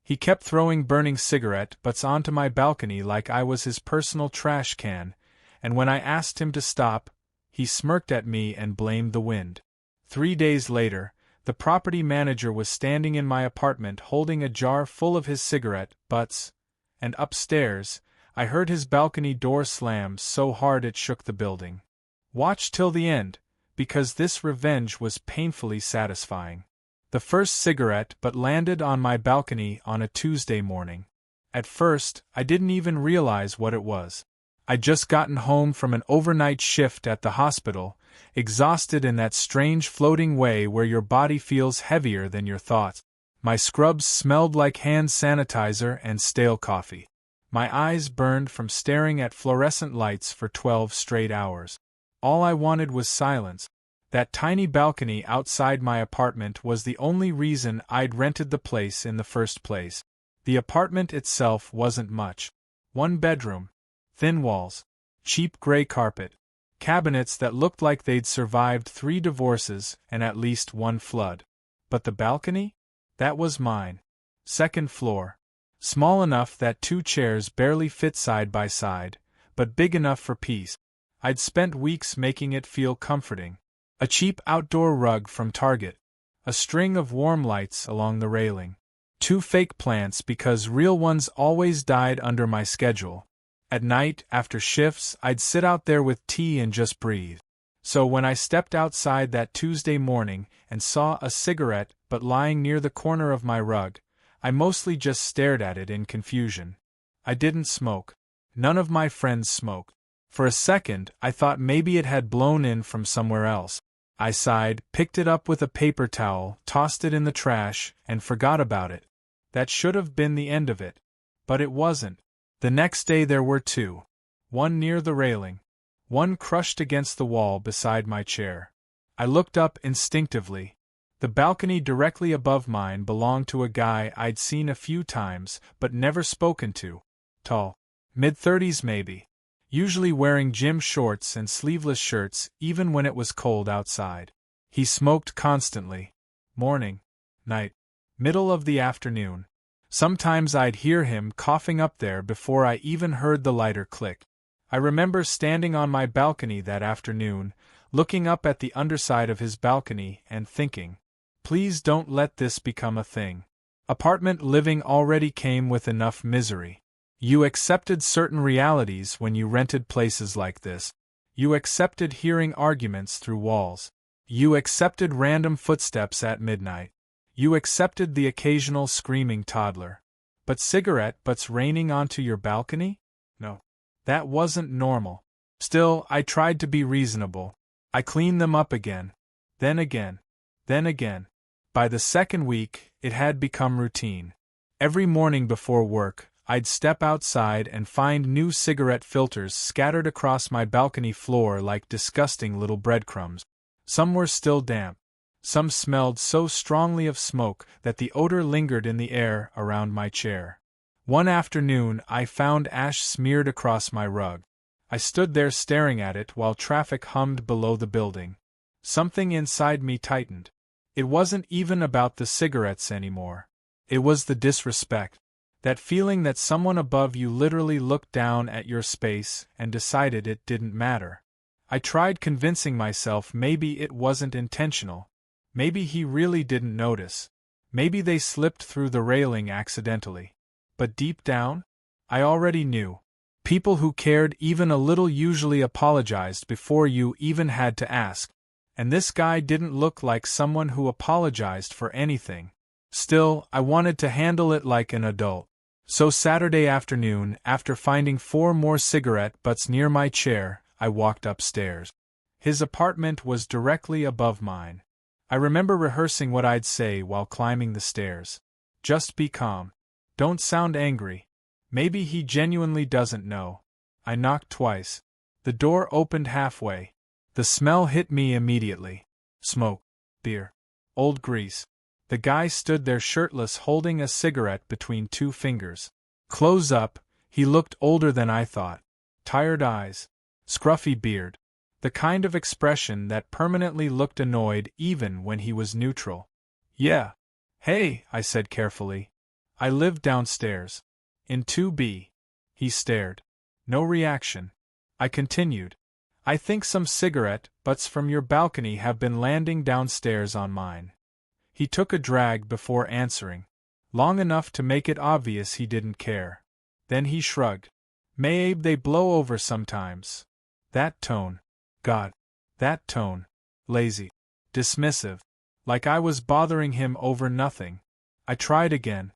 He kept throwing burning cigarette butts onto my balcony like I was his personal trash can, and when I asked him to stop, he smirked at me and blamed the wind. 3 days later, the property manager was standing in my apartment holding a jar full of his cigarette butts, and upstairs, I heard his balcony door slam so hard it shook the building. Watch till the end, because this revenge was painfully satisfying. The first cigarette butt landed on my balcony on a Tuesday morning. At first, I didn't even realize what it was. I'd just gotten home from an overnight shift at the hospital, exhausted in that strange floating way where your body feels heavier than your thoughts. My scrubs smelled like hand sanitizer and stale coffee. My eyes burned from staring at fluorescent lights for 12 straight hours. All I wanted was silence. That tiny balcony outside my apartment was the only reason I'd rented the place in the first place. The apartment itself wasn't much. 1 bedroom, thin walls, cheap gray carpet, cabinets that looked like they'd survived 3 divorces and at least 1 flood. But the balcony? That was mine. 2nd floor. Small enough that 2 chairs barely fit side by side, but big enough for peace. I'd spent weeks making it feel comforting. A cheap outdoor rug from Target. A string of warm lights along the railing. 2 fake plants because real ones always died under my schedule. At night, after shifts, I'd sit out there with tea and just breathe. So when I stepped outside that Tuesday morning and saw a cigarette butt lying near the corner of my rug, I mostly just stared at it in confusion. I didn't smoke. None of my friends smoked. For a second, I thought maybe it had blown in from somewhere else. I sighed, picked it up with a paper towel, tossed it in the trash, and forgot about it. That should have been the end of it. But it wasn't. The next day there were 2. 1 near the railing. 1 crushed against the wall beside my chair. I looked up instinctively. The balcony directly above mine belonged to a guy I'd seen a few times but never spoken to. Tall. Mid-30s maybe. Usually wearing gym shorts and sleeveless shirts even when it was cold outside. He smoked constantly. Morning, night, middle of the afternoon. Sometimes I'd hear him coughing up there before I even heard the lighter click. I remember standing on my balcony that afternoon, looking up at the underside of his balcony and thinking, please don't let this become a thing. Apartment living already came with enough misery. You accepted certain realities when you rented places like this. You accepted hearing arguments through walls. You accepted random footsteps at midnight. You accepted the occasional screaming toddler. But cigarette butts raining onto your balcony? No. That wasn't normal. Still, I tried to be reasonable. I cleaned them up again. Then again. Then again. By the 2nd week, it had become routine. Every morning before work, I'd step outside and find new cigarette filters scattered across my balcony floor like disgusting little breadcrumbs. Some were still damp. Some smelled so strongly of smoke that the odor lingered in the air around my chair. One afternoon I found ash smeared across my rug. I stood there staring at it while traffic hummed below the building. Something inside me tightened. It wasn't even about the cigarettes anymore. It was the disrespect. That feeling that someone above you literally looked down at your space and decided it didn't matter. I tried convincing myself maybe it wasn't intentional. Maybe he really didn't notice. Maybe they slipped through the railing accidentally. But deep down, I already knew. People who cared even a little usually apologized before you even had to ask. And this guy didn't look like someone who apologized for anything. Still, I wanted to handle it like an adult. So Saturday afternoon, after finding 4 more cigarette butts near my chair, I walked upstairs. His apartment was directly above mine. I remember rehearsing what I'd say while climbing the stairs. Just be calm. Don't sound angry. Maybe he genuinely doesn't know. I knocked twice. The door opened halfway. The smell hit me immediately. Smoke. Beer. Old grease. The guy stood there shirtless holding a cigarette between 2 fingers. Close up, he looked older than I thought. Tired eyes. Scruffy beard. The kind of expression that permanently looked annoyed even when he was neutral. Yeah. Hey, I said carefully. I lived downstairs. In 2B. He stared. No reaction. I continued. I think some cigarette butts from your balcony have been landing downstairs on mine. He took a drag before answering. Long enough to make it obvious he didn't care. Then he shrugged. Maybe they blow over sometimes. That tone. God. That tone. Lazy. Dismissive. Like I was bothering him over nothing. I tried again.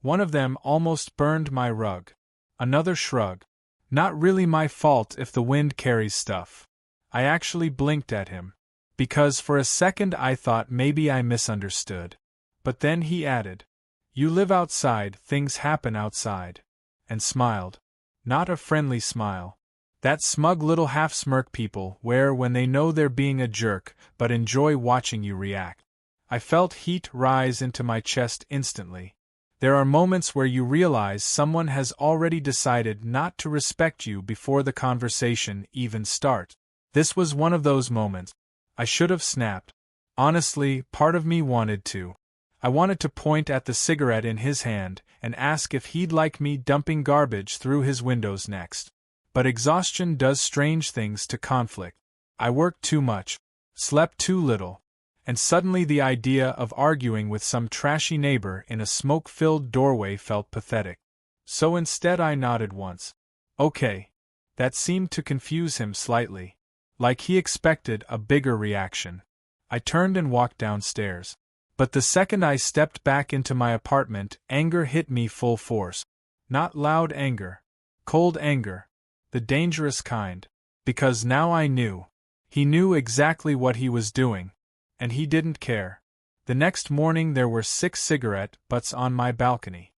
One of them almost burned my rug. Another shrug. Not really my fault if the wind carries stuff. I actually blinked at him. Because for a second I thought maybe I misunderstood. But then he added, You live outside, things happen outside. And smiled. Not a friendly smile. That smug little half-smirk people wear when they know they're being a jerk but enjoy watching you react. I felt heat rise into my chest instantly. There are moments where you realize someone has already decided not to respect you before the conversation even starts. This was one of those moments. I should have snapped. Honestly, part of me wanted to. I wanted to point at the cigarette in his hand and ask if he'd like me dumping garbage through his windows next. But exhaustion does strange things to conflict. I worked too much, slept too little, and suddenly the idea of arguing with some trashy neighbor in a smoke-filled doorway felt pathetic. So instead I nodded once. Okay. That seemed to confuse him slightly. Like he expected a bigger reaction. I turned and walked downstairs. But the second I stepped back into my apartment, anger hit me full force. Not loud anger. Cold anger. The dangerous kind. Because now I knew. He knew exactly what he was doing. And he didn't care. The next morning there were 6 cigarette butts on my balcony.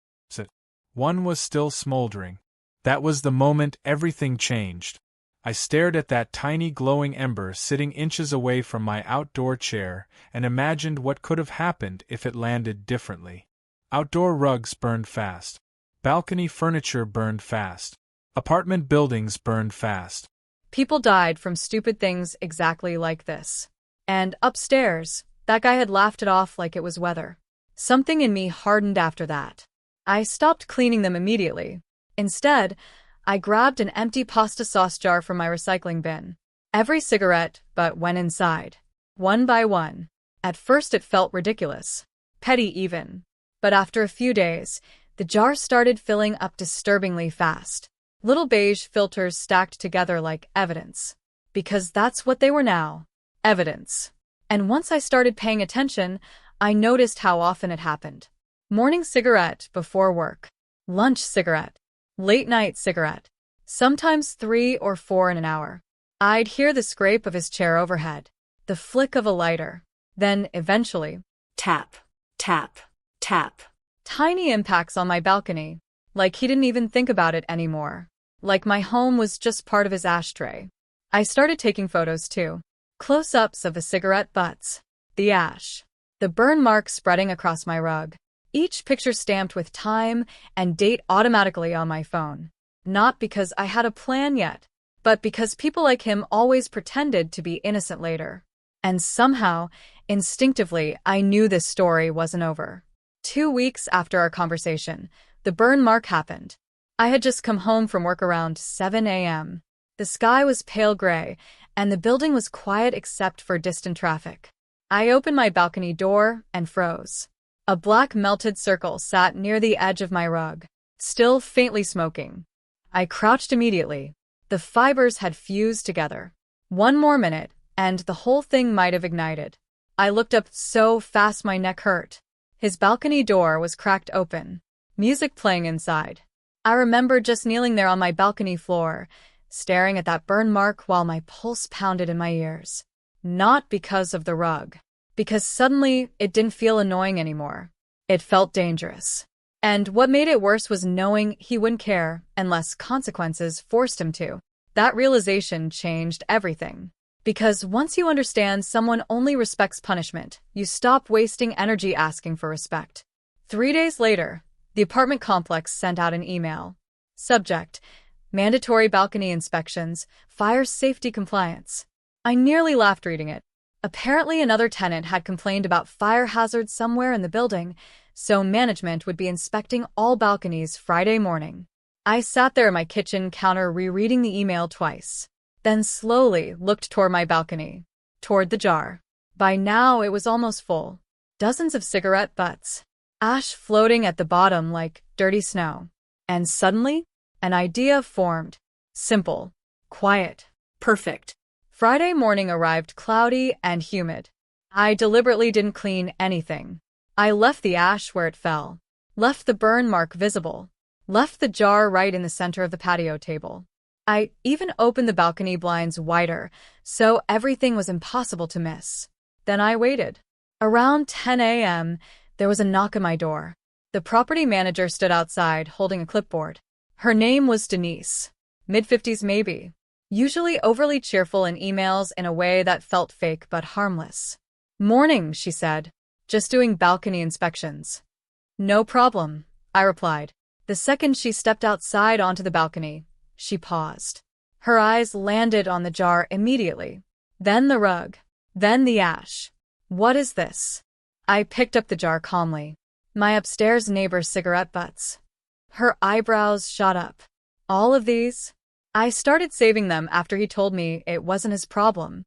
One was still smoldering. That was the moment everything changed. I stared at that tiny glowing ember sitting inches away from my outdoor chair and imagined what could have happened if it landed differently. Outdoor rugs burned fast. Balcony furniture burned fast. Apartment buildings burned fast. People died from stupid things exactly like this. And upstairs, that guy had laughed it off like it was weather. Something in me hardened after that. I stopped cleaning them immediately. Instead, I grabbed an empty pasta sauce jar from my recycling bin. Every cigarette but went inside. One by one. At first it felt ridiculous. Petty even. But after a few days, the jar started filling up disturbingly fast. Little beige filters stacked together like evidence. Because that's what they were now. Evidence. And once I started paying attention, I noticed how often it happened. Morning cigarette before work. Lunch cigarette. Late night cigarette. Sometimes 3 or 4 in an hour. I'd hear the scrape of his chair overhead. The flick of a lighter. Then, eventually, tap, tap, tap. Tiny impacts on my balcony. Like he didn't even think about it anymore. Like my home was just part of his ashtray. I started taking photos too. Close-ups of the cigarette butts. The ash. The burn marks spreading across my rug. Each picture stamped with time and date automatically on my phone. Not because I had a plan yet, but because people like him always pretended to be innocent later. And somehow, instinctively, I knew this story wasn't over. 2 weeks after our conversation, the burn mark happened. I had just come home from work around 7 a.m. The sky was pale gray, and the building was quiet except for distant traffic. I opened my balcony door and froze. A black melted circle sat near the edge of my rug, still faintly smoking. I crouched immediately. The fibers had fused together. 1 more minute, and the whole thing might have ignited. I looked up so fast my neck hurt. His balcony door was cracked open. Music playing inside. I remember just kneeling there on my balcony floor, staring at that burn mark while my pulse pounded in my ears. Not because of the rug. Because suddenly, it didn't feel annoying anymore. It felt dangerous. And what made it worse was knowing he wouldn't care unless consequences forced him to. That realization changed everything. Because once you understand someone only respects punishment, you stop wasting energy asking for respect. 3 days later, the apartment complex sent out an email. Subject: Mandatory balcony inspections, fire safety compliance. I nearly laughed reading it. Apparently another tenant had complained about fire hazards somewhere in the building, so management would be inspecting all balconies Friday morning. I sat there at my kitchen counter rereading the email twice, then slowly looked toward my balcony, toward the jar. By now it was almost full. Dozens of cigarette butts, ash floating at the bottom like dirty snow. And suddenly, an idea formed. Simple, quiet, perfect. Friday morning arrived cloudy and humid. I deliberately didn't clean anything. I left the ash where it fell, left the burn mark visible, left the jar right in the center of the patio table. I even opened the balcony blinds wider, so everything was impossible to miss. Then I waited. Around 10 a.m., there was a knock at my door. The property manager stood outside, holding a clipboard. Her name was Denise. Mid-50s maybe. Usually overly cheerful in emails in a way that felt fake but harmless. "Morning," she said. "Just doing balcony inspections." "No problem," I replied. The second she stepped outside onto the balcony, she paused. Her eyes landed on the jar immediately. Then the rug. Then the ash. "What is this?" I picked up the jar calmly. "My upstairs neighbor's cigarette butts." Her eyebrows shot up. "All of these?" "I started saving them after he told me it wasn't his problem."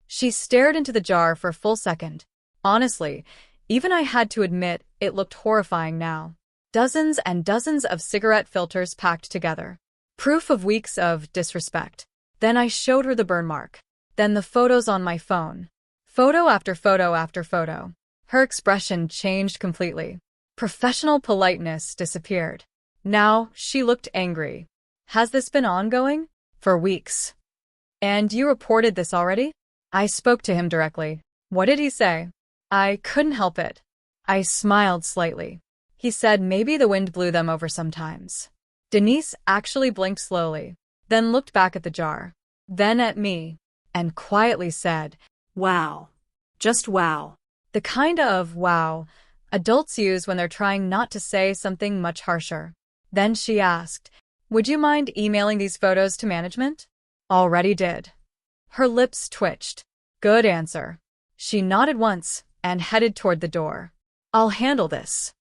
She stared into the jar for a full second. Honestly, even I had to admit it looked horrifying now. Dozens and dozens of cigarette filters packed together. Proof of weeks of disrespect. Then I showed her the burn mark. Then the photos on my phone. Photo after photo after photo. Her expression changed completely. Professional politeness disappeared. Now she looked angry. "Has this been ongoing?" "For weeks." "And you reported this already?" I spoke to him directly. "What did he say?" I couldn't help it. I smiled slightly. He said maybe the wind blew them over sometimes. Denise actually blinked slowly, then looked back at the jar, then at me, and quietly said, "Wow. Just wow." The kind of wow adults use when they're trying not to say something much harsher. Then she asked, "Would you mind emailing these photos to management?" "Already did." Her lips twitched. "Good answer." She nodded once and headed toward the door. "I'll handle this."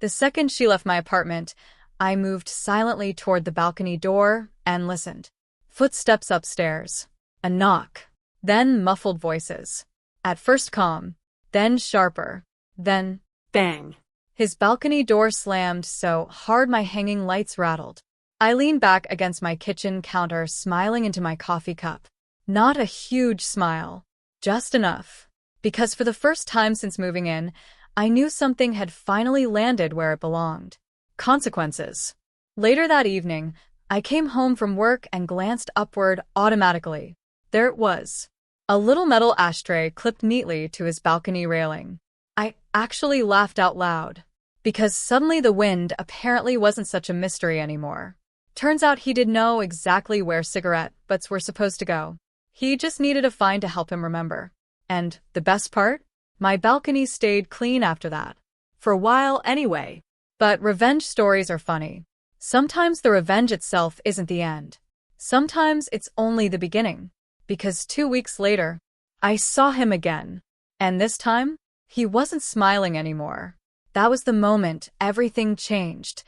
The second she left my apartment, I moved silently toward the balcony door and listened. Footsteps upstairs. A knock. Then muffled voices. At first calm, then sharper, then bang. His balcony door slammed so hard my hanging lights rattled. I leaned back against my kitchen counter, smiling into my coffee cup. Not a huge smile, just enough. Because for the first time since moving in, I knew something had finally landed where it belonged. Consequences. Later that evening, I came home from work and glanced upward automatically. There it was. A little metal ashtray clipped neatly to his balcony railing. I actually laughed out loud. Because suddenly the wind apparently wasn't such a mystery anymore. Turns out he did know exactly where cigarette butts were supposed to go. He just needed a find to help him remember. And the best part? My balcony stayed clean after that. For a while anyway. But revenge stories are funny. Sometimes the revenge itself isn't the end. Sometimes it's only the beginning. Because 2 weeks later, I saw him again. And this time, he wasn't smiling anymore. That was the moment everything changed.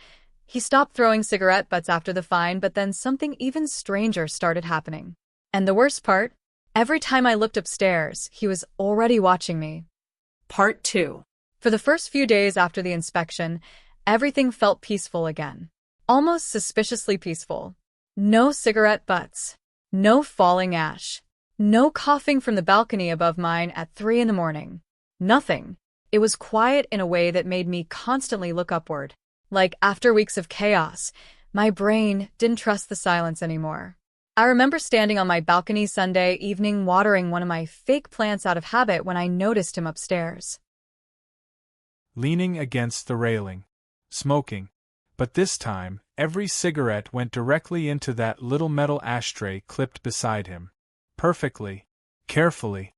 He stopped throwing cigarette butts after the fine, but then something even stranger started happening. And the worst part? Every time I looked upstairs, he was already watching me. Part 2. For the first few days after the inspection, everything felt peaceful again. Almost suspiciously peaceful. No cigarette butts. No falling ash. No coughing from the balcony above mine at 3 in the morning. Nothing. It was quiet in a way that made me constantly look upward. Like after weeks of chaos, my brain didn't trust the silence anymore. I remember standing on my balcony Sunday evening watering one of my fake plants out of habit when I noticed him upstairs. Leaning against the railing. Smoking. But this time, every cigarette went directly into that little metal ashtray clipped beside him. Perfectly. Carefully.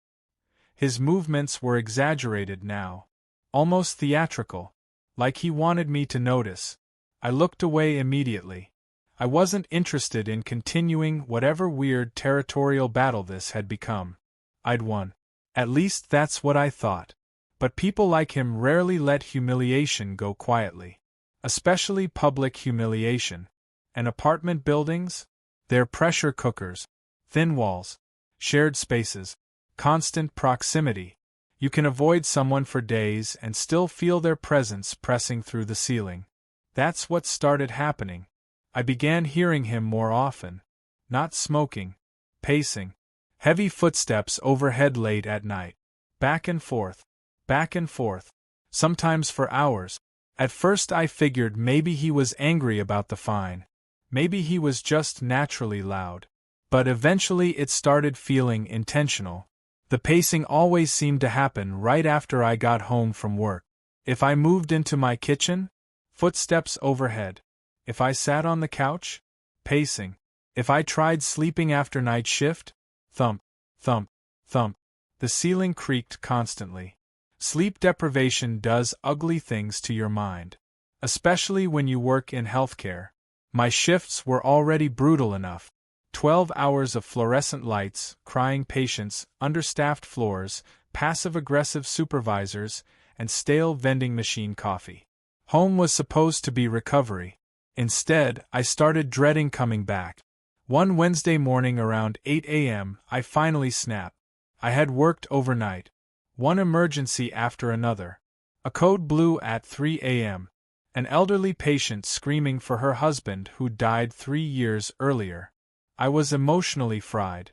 His movements were exaggerated now. Almost theatrical. Like he wanted me to notice. I looked away immediately. I wasn't interested in continuing whatever weird territorial battle this had become. I'd won. At least that's what I thought. But people like him rarely let humiliation go quietly. Especially public humiliation. And apartment buildings? They're pressure cookers. Thin walls. Shared spaces. Constant proximity. You can avoid someone for days and still feel their presence pressing through the ceiling. That's what started happening. I began hearing him more often. Not smoking. Pacing. Heavy footsteps overhead late at night. Back and forth. Back and forth. Sometimes for hours. At first I figured maybe he was angry about the fine. Maybe he was just naturally loud. But eventually it started feeling intentional. The pacing always seemed to happen right after I got home from work. If I moved into my kitchen, footsteps overhead. If I sat on the couch, pacing. If I tried sleeping after night shift, thump, thump, thump. The ceiling creaked constantly. Sleep deprivation does ugly things to your mind. Especially when you work in healthcare. My shifts were already brutal enough. 12 hours of fluorescent lights, crying patients, understaffed floors, passive-aggressive supervisors, and stale vending machine coffee. Home was supposed to be recovery. Instead, I started dreading coming back. One Wednesday morning around 8 a.m., I finally snapped. I had worked overnight. One emergency after another. A code blue at 3 a.m. An elderly patient screaming for her husband who died 3 years earlier. I was emotionally fried.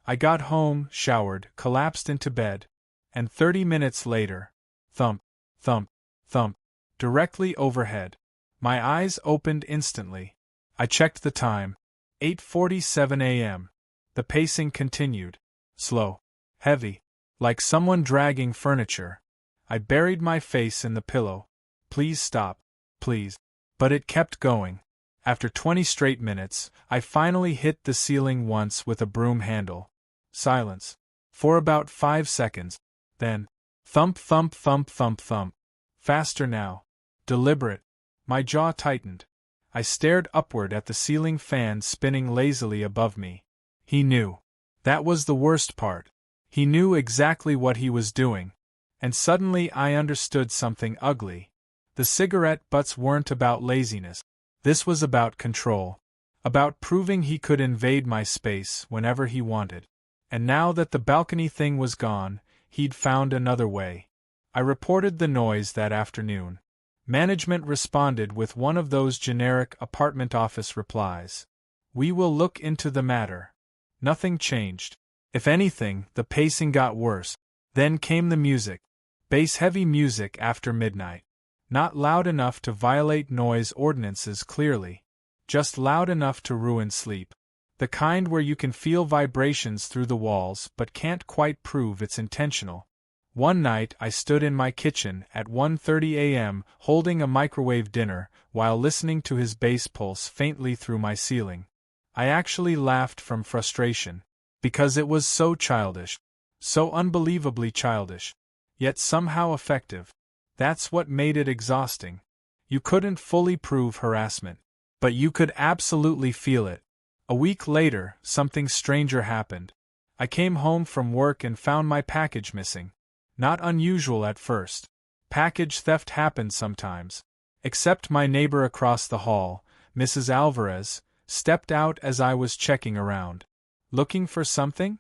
I got home, showered, collapsed into bed, and 30 minutes later, thump, thump, thump, directly overhead. My eyes opened instantly. I checked the time. 8:47 a.m. The pacing continued. Slow. Heavy. Like someone dragging furniture. I buried my face in the pillow. Please stop. Please. But it kept going. After 20 straight minutes, I finally hit the ceiling once with a broom handle. Silence. For about 5 seconds. Then, thump thump thump thump thump. Faster now. Deliberate. My jaw tightened. I stared upward at the ceiling fan spinning lazily above me. He knew. That was the worst part. He knew exactly what he was doing. And suddenly I understood something ugly. The cigarette butts weren't about laziness. This was about control. About proving he could invade my space whenever he wanted. And now that the balcony thing was gone, he'd found another way. I reported the noise that afternoon. Management responded with one of those generic apartment office replies. We will look into the matter. Nothing changed. If anything, the pacing got worse. Then came the music. Bass-heavy music after midnight. Not loud enough to violate noise ordinances clearly. Just loud enough to ruin sleep. The kind where you can feel vibrations through the walls but can't quite prove it's intentional. One night I stood in my kitchen at 1:30 a.m. holding a microwave dinner while listening to his bass pulse faintly through my ceiling. I actually laughed from frustration. Because it was so childish. So unbelievably childish. Yet somehow effective. That's what made it exhausting. You couldn't fully prove harassment. But you could absolutely feel it. A week later, something stranger happened. I came home from work and found my package missing. Not unusual at first. Package theft happens sometimes. Except my neighbor across the hall, Mrs. Alvarez, stepped out as I was checking around. Looking for something?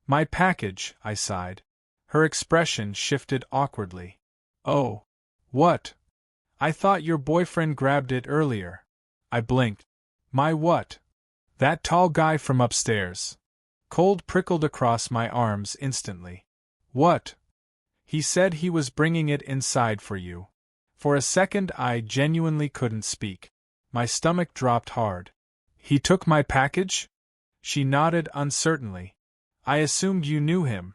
My package, I sighed. Her expression shifted awkwardly. Oh. What? I thought your boyfriend grabbed it earlier. I blinked. My what? That tall guy from upstairs. Cold prickled across my arms instantly. What? He said he was bringing it inside for you. For a second I genuinely couldn't speak. My stomach dropped hard. He took my package? She nodded uncertainly. I assumed you knew him.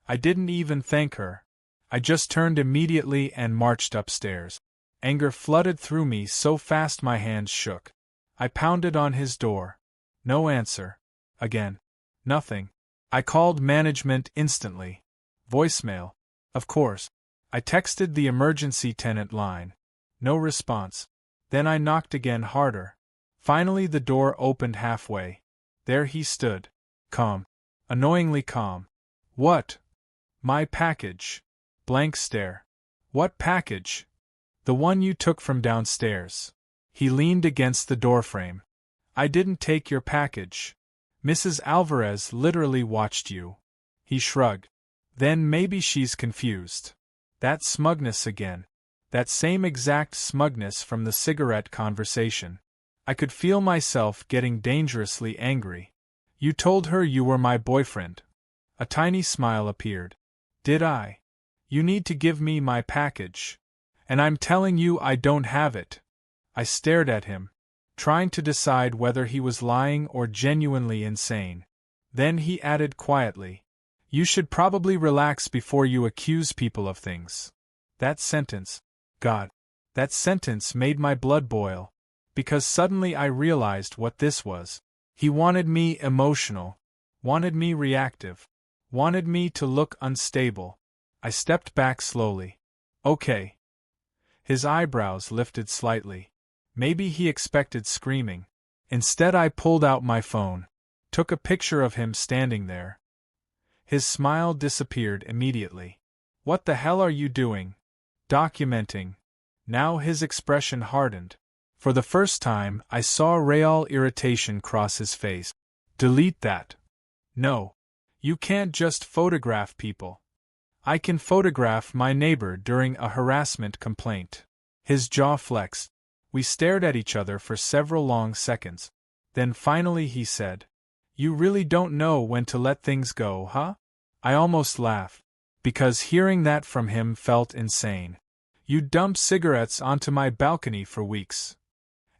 I didn't even thank her. I just turned immediately and marched upstairs. Anger flooded through me so fast my hands shook. I pounded on his door. No answer. Again. Nothing. I called management instantly. Voicemail. Of course. I texted the emergency tenant line. No response. Then I knocked again harder. Finally the door opened halfway. There he stood. Calm. Annoyingly calm. What? My package. Blank stare. What package? The one you took from downstairs. He leaned against the doorframe. I didn't take your package. Mrs. Alvarez literally watched you. He shrugged. Then maybe she's confused. That smugness again. That same exact smugness from the cigarette conversation. I could feel myself getting dangerously angry. You told her you were my boyfriend. A tiny smile appeared. Did I? You need to give me my package. And I'm telling you I don't have it. I stared at him, trying to decide whether he was lying or genuinely insane. Then he added quietly, You should probably relax before you accuse people of things. That sentence, God, that sentence made my blood boil, because suddenly I realized what this was. He wanted me emotional, wanted me reactive, wanted me to look unstable. I stepped back slowly. Okay. His eyebrows lifted slightly. Maybe he expected screaming. Instead, I pulled out my phone, took a picture of him standing there. His smile disappeared immediately. What the hell are you doing? Documenting. Now his expression hardened. For the first time, I saw real irritation cross his face. Delete that. No. You can't just photograph people. I can photograph my neighbor during a harassment complaint. His jaw flexed. We stared at each other for several long seconds. Then finally he said, You really don't know when to let things go, huh? I almost laughed, because hearing that from him felt insane. You dumped cigarettes onto my balcony for weeks.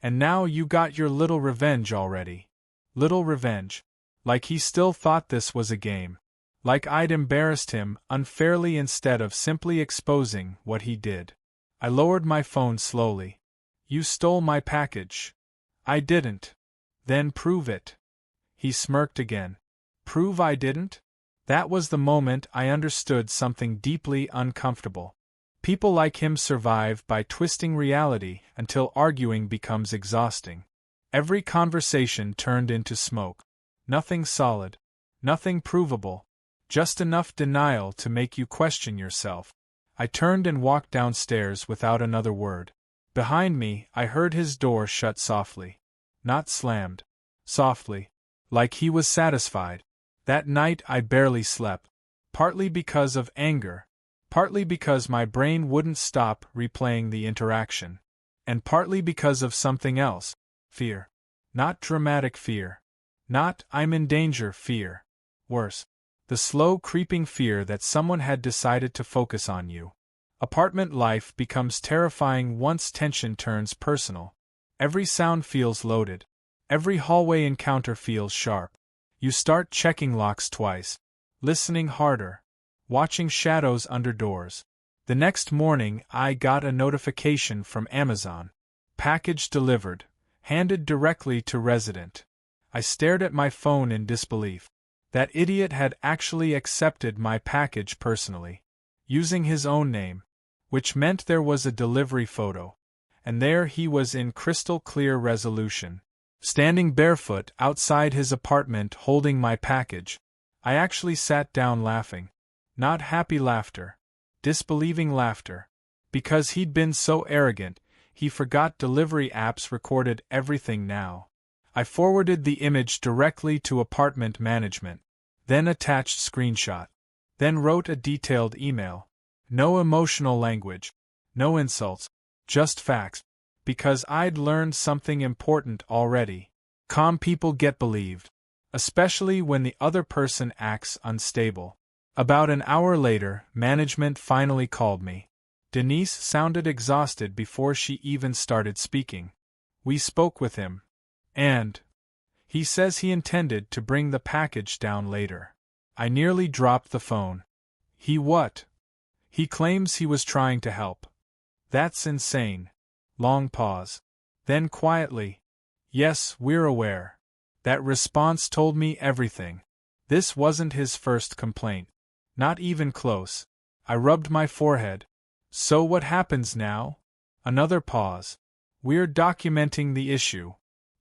And now you got your little revenge already. Little revenge. Like he still thought this was a game. Like I'd embarrassed him unfairly instead of simply exposing what he did. I lowered my phone slowly. You stole my package. I didn't. Then prove it. He smirked again. Prove I didn't? That was the moment I understood something deeply uncomfortable. People like him survive by twisting reality until arguing becomes exhausting. Every conversation turned into smoke. Nothing solid. Nothing provable. Just enough denial to make you question yourself. I turned and walked downstairs without another word. Behind me, I heard his door shut softly. Not slammed. Softly. Like he was satisfied. That night I barely slept. Partly because of anger. Partly because my brain wouldn't stop replaying the interaction. And partly because of something else. Fear. Not dramatic fear. Not I'm in danger fear. Worse. The slow creeping fear that someone had decided to focus on you. Apartment life becomes terrifying once tension turns personal. Every sound feels loaded. Every hallway encounter feels sharp. You start checking locks twice. Listening harder. Watching shadows under doors. The next morning I got a notification from Amazon. Package delivered. Handed directly to resident. I stared at my phone in disbelief. That idiot had actually accepted my package personally. Using his own name. Which meant there was a delivery photo. And there he was in crystal clear resolution. Standing barefoot outside his apartment holding my package. I actually sat down laughing. Not happy laughter. Disbelieving laughter. Because he'd been so arrogant, he forgot delivery apps recorded everything now. I forwarded the image directly to apartment management. Then attached screenshot. Then wrote a detailed email. No emotional language. No insults. Just facts. Because I'd learned something important already. Calm people get believed. Especially when the other person acts unstable. About an hour later, management finally called me. Denise sounded exhausted before she even started speaking. We spoke with him. And he says he intended to bring the package down later. I nearly dropped the phone. He what? He claims he was trying to help. That's insane. Long pause. Then quietly. Yes, we're aware. That response told me everything. This wasn't his first complaint. Not even close. I rubbed my forehead. So what happens now? Another pause. We're documenting the issue.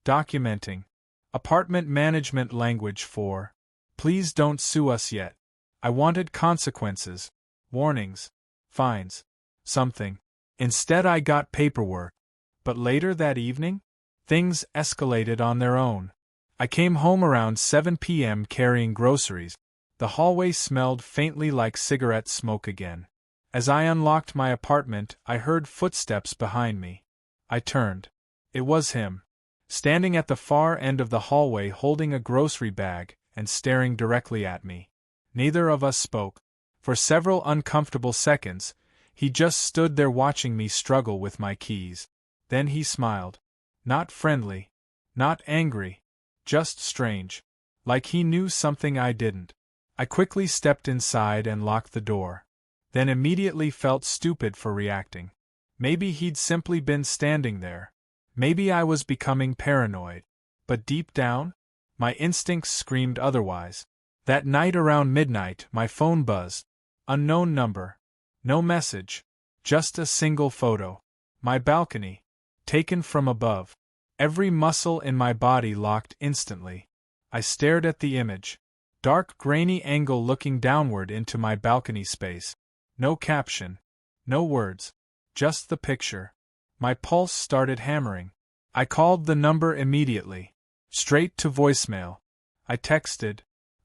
Documenting. Apartment management language for. Please don't sue us yet. I wanted consequences. Warnings. fines, something. Instead, I got paperwork. But later that evening, things escalated on their own. I came home around 7 p.m. carrying groceries. The hallway smelled faintly like cigarette smoke again. As I unlocked my apartment, I heard footsteps behind me. I turned. It was him, standing at the far end of the hallway holding a grocery bag and staring directly at me. Neither of us spoke. For several uncomfortable seconds, he just stood there watching me struggle with my keys. Then he smiled. Not friendly, not angry, just strange. Like he knew something I didn't. I quickly stepped inside and locked the door. Then immediately felt stupid for reacting. Maybe he'd simply been standing there. Maybe I was becoming paranoid. But deep down, my instincts screamed otherwise. That night around midnight, my phone buzzed. Unknown number. No message. Just a single photo. My balcony. Taken from above. Every muscle in my body locked instantly. I stared at the image. Dark, grainy angle looking downward into my balcony space. No caption. No words. Just the picture. My pulse started hammering. I called the number immediately. Straight to voicemail. I texted,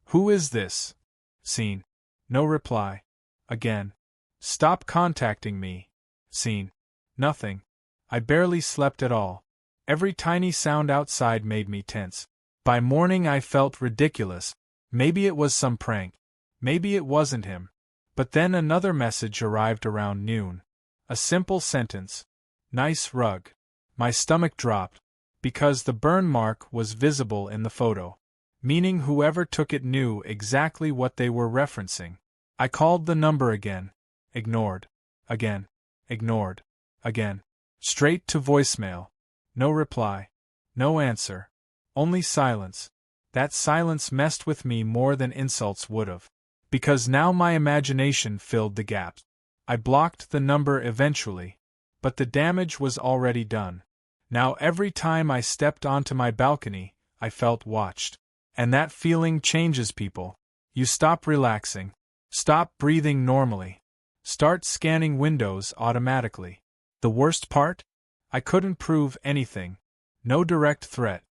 "Who is this?" Scene. No reply. Again. "Stop contacting me." Scene. Nothing. I barely slept at all. Every tiny sound outside made me tense. By morning I felt ridiculous. Maybe it was some prank. Maybe it wasn't him. But then another message arrived around noon. A simple sentence. "Nice rug." My stomach dropped, because the burn mark was visible in the photo. Meaning whoever took it knew exactly what they were referencing. I called the number again. Ignored. Again. Ignored. Again. Straight to voicemail. No reply. No answer. Only silence. That silence messed with me more than insults would've. Because now my imagination filled the gaps. I blocked the number eventually. But the damage was already done. Now every time I stepped onto my balcony, I felt watched. And that feeling changes people. You stop relaxing. Stop breathing normally. Start scanning windows automatically. The worst part? I couldn't prove anything. No direct threat.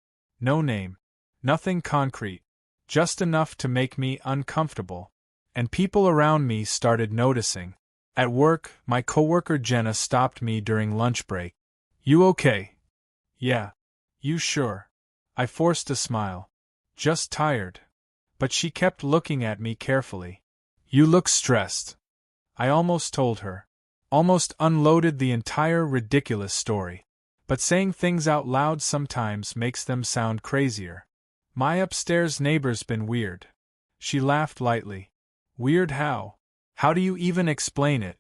No name. Nothing concrete. Just enough to make me uncomfortable. And people around me started noticing. At work, my coworker Jenna stopped me during lunch break. "You okay?" "Yeah. You sure?" I forced a smile. "Just tired." But she kept looking at me carefully. "You look stressed." I almost told her. Almost unloaded the entire ridiculous story. But saying things out loud sometimes makes them sound crazier. "My upstairs neighbor's been weird." She laughed lightly. "Weird how? How do you even explain it?"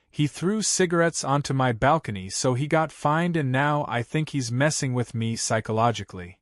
"He threw cigarettes onto my balcony, so he got fined, and now I think he's messing with me psychologically."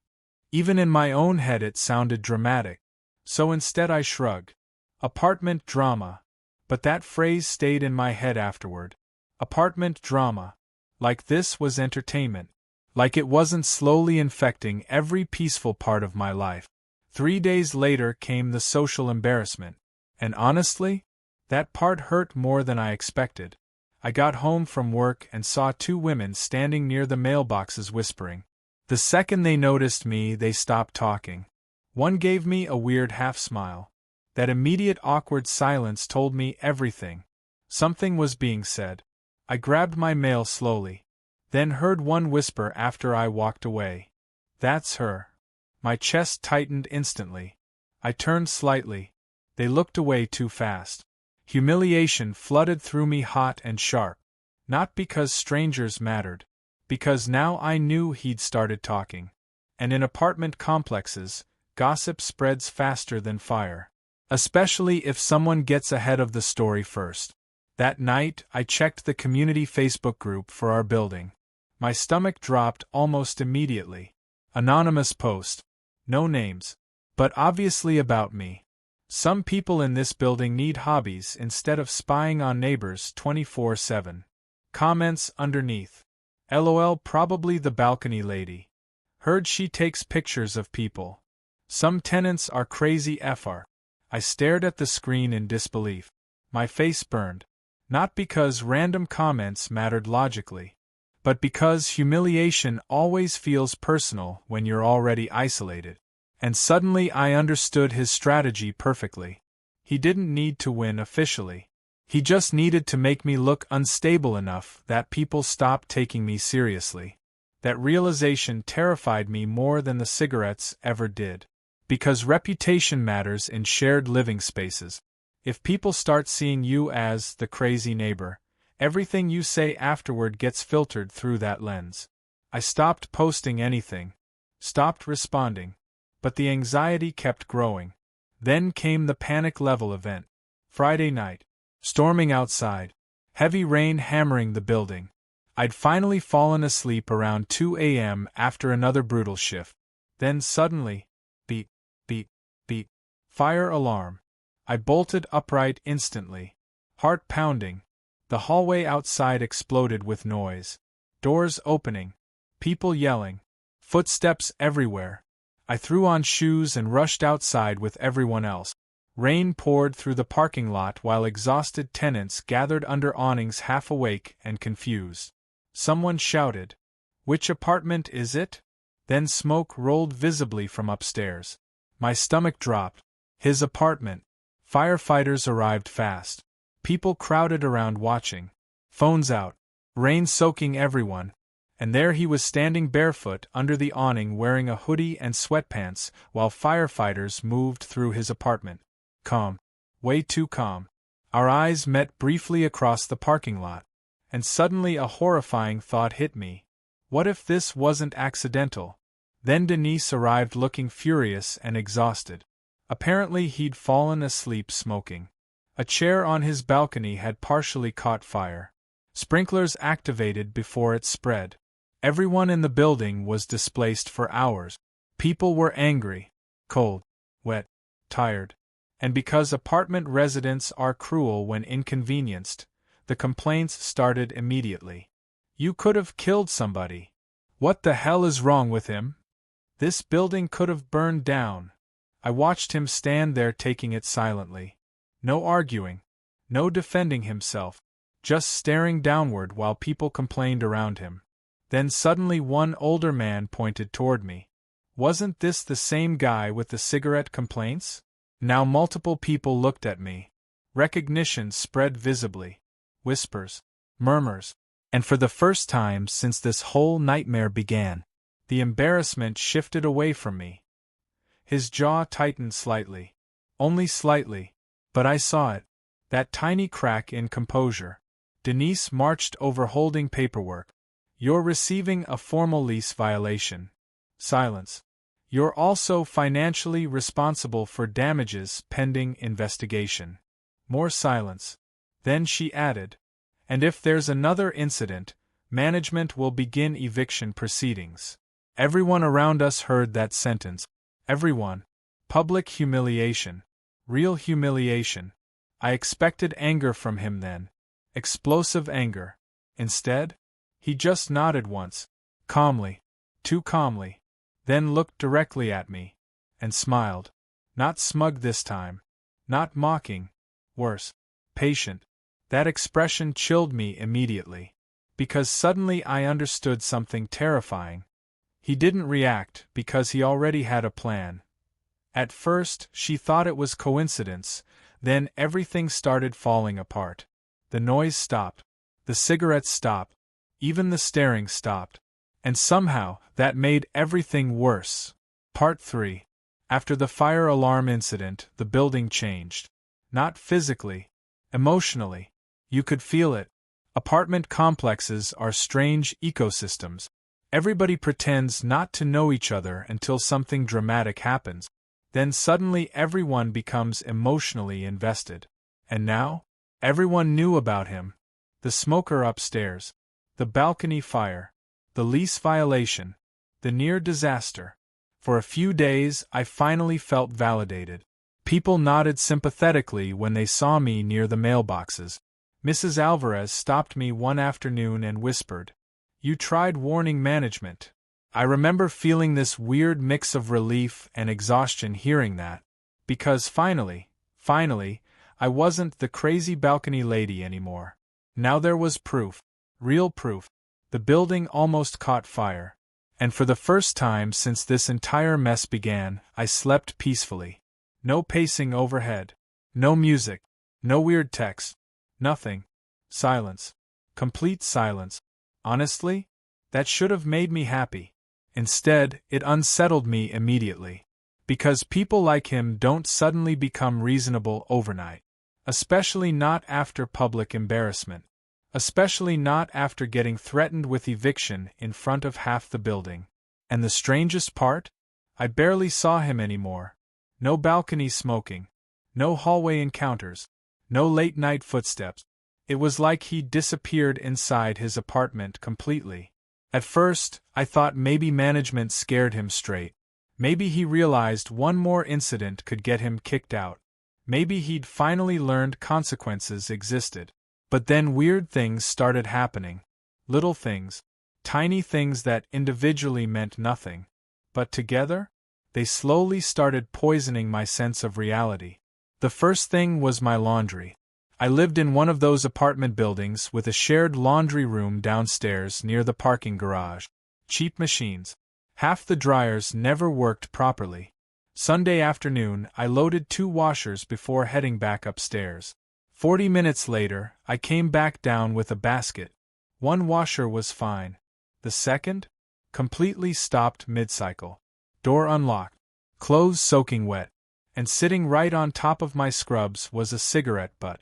Even in my own head it sounded dramatic. So instead I shrugged. Apartment drama. But that phrase stayed in my head afterward. Apartment drama. Like this was entertainment. Like it wasn't slowly infecting every peaceful part of my life. 3 days later came the social embarrassment. And honestly, that part hurt more than I expected. I got home from work and saw 2 women standing near the mailboxes whispering. The second they noticed me, they stopped talking. One gave me a weird half-smile. That immediate awkward silence told me everything. Something was being said. I grabbed my mail slowly. Then heard one whisper after I walked away. "That's her." My chest tightened instantly. I turned slightly. They looked away too fast. Humiliation flooded through me hot and sharp. Not because strangers mattered. Because now I knew he'd started talking. And in apartment complexes, gossip spreads faster than fire. Especially if someone gets ahead of the story first. That night, I checked the community Facebook group for our building. My stomach dropped almost immediately. Anonymous post. No names. But obviously about me. Some people in this building need hobbies instead of spying on neighbors 24/7. Comments underneath. LOL, probably the balcony lady. Heard she takes pictures of people. Some tenants are crazy FR. I stared at the screen in disbelief. My face burned. Not because random comments mattered logically, but because humiliation always feels personal when you're already isolated. And suddenly I understood his strategy perfectly. He didn't need to win officially. He just needed to make me look unstable enough that people stopped taking me seriously. That realization terrified me more than the cigarettes ever did. Because reputation matters in shared living spaces. If people start seeing you as the crazy neighbor, everything you say afterward gets filtered through that lens. I stopped posting anything, stopped responding, but the anxiety kept growing. Then came the panic level event. Friday night. Storming outside. Heavy rain hammering the building. I'd finally fallen asleep around 2 a.m. after another brutal shift. Then suddenly, beep, beep, beep, fire alarm. I bolted upright instantly. Heart pounding. The hallway outside exploded with noise. Doors opening. People yelling. Footsteps everywhere. I threw on shoes and rushed outside with everyone else. Rain poured through the parking lot while exhausted tenants gathered under awnings half awake and confused. Someone shouted, "Which apartment is it?" Then smoke rolled visibly from upstairs. My stomach dropped. His apartment. Firefighters arrived fast. People crowded around watching. Phones out. Rain soaking everyone. And there he was standing barefoot under the awning wearing a hoodie and sweatpants while firefighters moved through his apartment. Calm. Way too calm. Our eyes met briefly across the parking lot. And suddenly a horrifying thought hit me. What if this wasn't accidental? Then Denise arrived looking furious and exhausted. Apparently he'd fallen asleep smoking. A chair on his balcony had partially caught fire. Sprinklers activated before it spread. Everyone in the building was displaced for hours. People were angry, cold, wet, tired. And because apartment residents are cruel when inconvenienced, the complaints started immediately. You could have killed somebody. What the hell is wrong with him? This building could have burned down. I watched him stand there taking it silently. No arguing. No defending himself. Just staring downward while people complained around him. Then suddenly one older man pointed toward me. Wasn't this the same guy with the cigarette complaints? Now multiple people looked at me. Recognition spread visibly. Whispers. Murmurs. And for the first time since this whole nightmare began, the embarrassment shifted away from me. His jaw tightened slightly. Only slightly. But I saw it. That tiny crack in composure. Denise marched over holding paperwork. You're receiving a formal lease violation. Silence. You're also financially responsible for damages pending investigation. More silence. Then she added, and if there's another incident, management will begin eviction proceedings. Everyone around us heard that sentence. Everyone. Public humiliation. Real humiliation. I expected anger from him then. Explosive anger. Instead, he just nodded once. Calmly. Too calmly. Then looked directly at me. And smiled. Not smug this time. Not mocking. Worse. Patient. That expression chilled me immediately. Because suddenly I understood something terrifying. He didn't react because he already had a plan. At first, she thought it was coincidence, then everything started falling apart. The noise stopped. The cigarettes stopped. Even the staring stopped. And somehow, that made everything worse. Part 3. After the fire alarm incident, the building changed. Not physically. Emotionally. You could feel it. Apartment complexes are strange ecosystems. Everybody pretends not to know each other until something dramatic happens. Then suddenly everyone becomes emotionally invested. And now? Everyone knew about him. The smoker upstairs. The balcony fire. The lease violation. The near disaster. For a few days I finally felt validated. People nodded sympathetically when they saw me near the mailboxes. Mrs. Alvarez stopped me one afternoon and whispered, "You tried warning management." I remember feeling this weird mix of relief and exhaustion hearing that. Because finally, I wasn't the crazy balcony lady anymore. Now there was proof. Real proof. The building almost caught fire. And for the first time since this entire mess began, I slept peacefully. No pacing overhead. No music. No weird text. Nothing. Silence. Complete silence. Honestly, that should have made me happy. Instead, it unsettled me immediately. Because people like him don't suddenly become reasonable overnight. Especially not after public embarrassment. Especially not after getting threatened with eviction in front of half the building. And the strangest part? I barely saw him anymore. No balcony smoking. No hallway encounters. No late-night footsteps. It was like he disappeared inside his apartment completely. At first, I thought maybe management scared him straight. Maybe he realized one more incident could get him kicked out. Maybe he'd finally learned consequences existed. But then weird things started happening. Little things. Tiny things that individually meant nothing. But together, they slowly started poisoning my sense of reality. The first thing was my laundry. I lived in one of those apartment buildings with a shared laundry room downstairs near the parking garage. Cheap machines. Half the dryers never worked properly. Sunday afternoon, I loaded 2 washers before heading back upstairs. 40 minutes later, I came back down with a basket. One washer was fine. The second? Completely stopped mid-cycle. Door unlocked. Clothes soaking wet. And sitting right on top of my scrubs was a cigarette butt.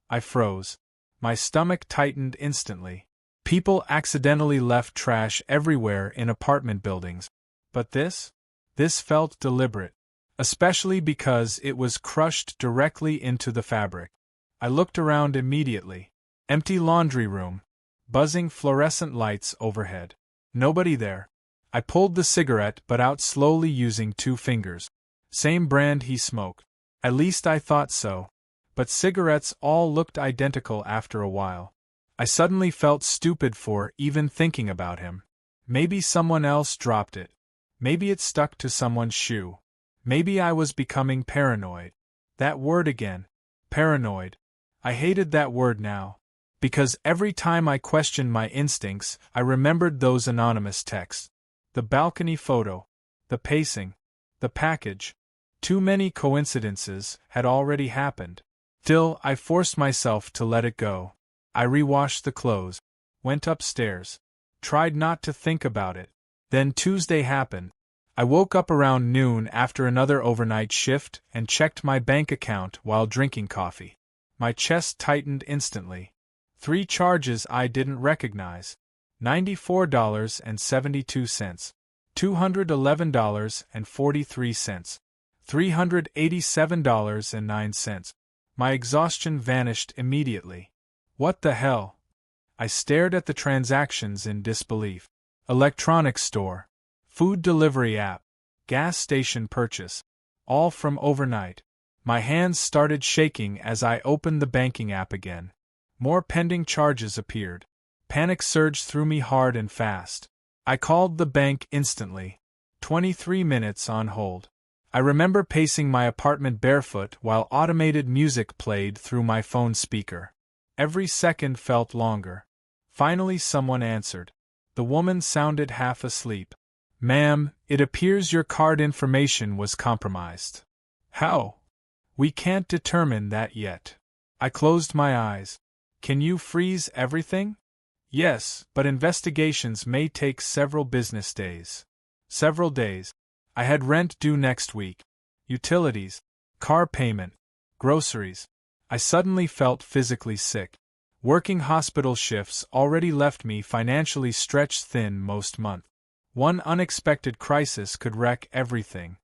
I froze. My stomach tightened instantly. People accidentally left trash everywhere in apartment buildings. But this? This felt deliberate. Especially because it was crushed directly into the fabric. I looked around immediately. Empty laundry room. Buzzing fluorescent lights overhead. Nobody there. I pulled the cigarette butt out slowly using 2 fingers. Same brand he smoked. At least I thought so. But cigarettes all looked identical after a while. I suddenly felt stupid for even thinking about him. Maybe someone else dropped it. Maybe it stuck to someone's shoe. Maybe I was becoming paranoid. That word again. Paranoid. I hated that word now. Because every time I questioned my instincts, I remembered those anonymous texts. The balcony photo. The pacing. The package. Too many coincidences had already happened. Still, I forced myself to let it go. I rewashed the clothes. Went upstairs. Tried not to think about it. Then Tuesday happened. I woke up around noon after another overnight shift and checked my bank account while drinking coffee. My chest tightened instantly. 3 charges I didn't recognize. $94.72. $211.43. $387.09. My exhaustion vanished immediately. What the hell? I stared at the transactions in disbelief. Electronics store. Food delivery app. Gas station purchase. All from overnight. My hands started shaking as I opened the banking app again. More pending charges appeared. Panic surged through me hard and fast. I called the bank instantly. 23 minutes on hold. I remember pacing my apartment barefoot while automated music played through my phone speaker. Every second felt longer. Finally someone answered. The woman sounded half asleep. "Ma'am, it appears your card information was compromised." "How?" "We can't determine that yet." I closed my eyes. "Can you freeze everything?" "Yes, but investigations may take several business days." Several days. I had rent due next week. Utilities. Car payment. Groceries. I suddenly felt physically sick. Working hospital shifts already left me financially stretched thin most month. One unexpected crisis could wreck everything.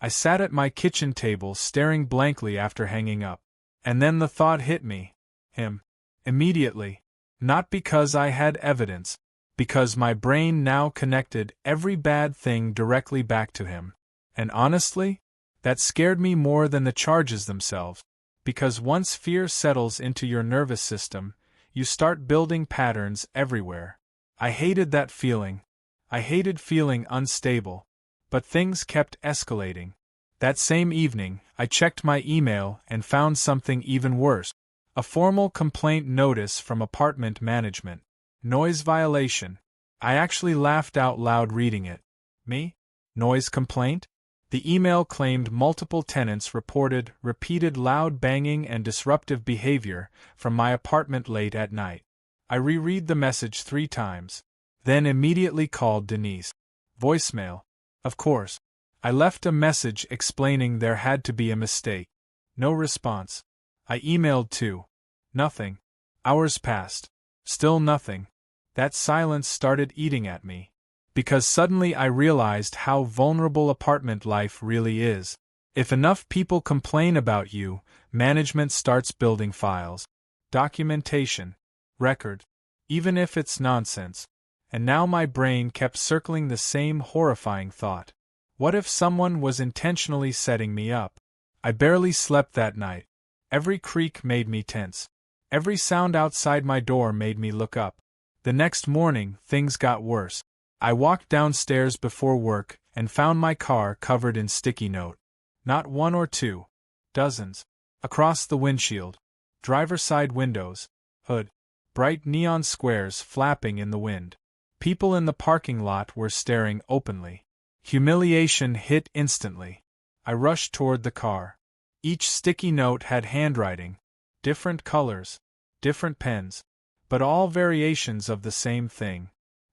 I sat at my kitchen table staring blankly after hanging up. And then the thought hit me. Him. Immediately. Not because I had evidence. Because my brain now connected every bad thing directly back to him. And honestly, that scared me more than the charges themselves. Because once fear settles into your nervous system, you start building patterns everywhere. I hated that feeling. I hated feeling unstable. But things kept escalating. That same evening, I checked my email and found something even worse. A formal complaint notice from apartment management. Noise violation. I actually laughed out loud reading it. Me? Noise complaint? The email claimed multiple tenants reported repeated loud banging and disruptive behavior from my apartment late at night. I reread the message 3 times, then immediately called Denise. Voicemail. Of course. I left a message explaining there had to be a mistake. No response. I emailed too. Nothing. Hours passed. Still nothing. That silence started eating at me. Because suddenly I realized how vulnerable apartment life really is. If enough people complain about you, management starts building files, documentation, record, even if it's nonsense. And now my brain kept circling the same horrifying thought. What if someone was intentionally setting me up? I barely slept that night. Every creak made me tense. Every sound outside my door made me look up. The next morning, things got worse. I walked downstairs before work and found my car covered in sticky note. Not 1 or 2. Dozens. Across the windshield. Driver's side windows. Hood. Bright neon squares flapping in the wind. People in the parking lot were staring openly. Humiliation hit instantly. I rushed toward the car. Each sticky note had handwriting. Different colors. Different pens. But all variations of the same thing.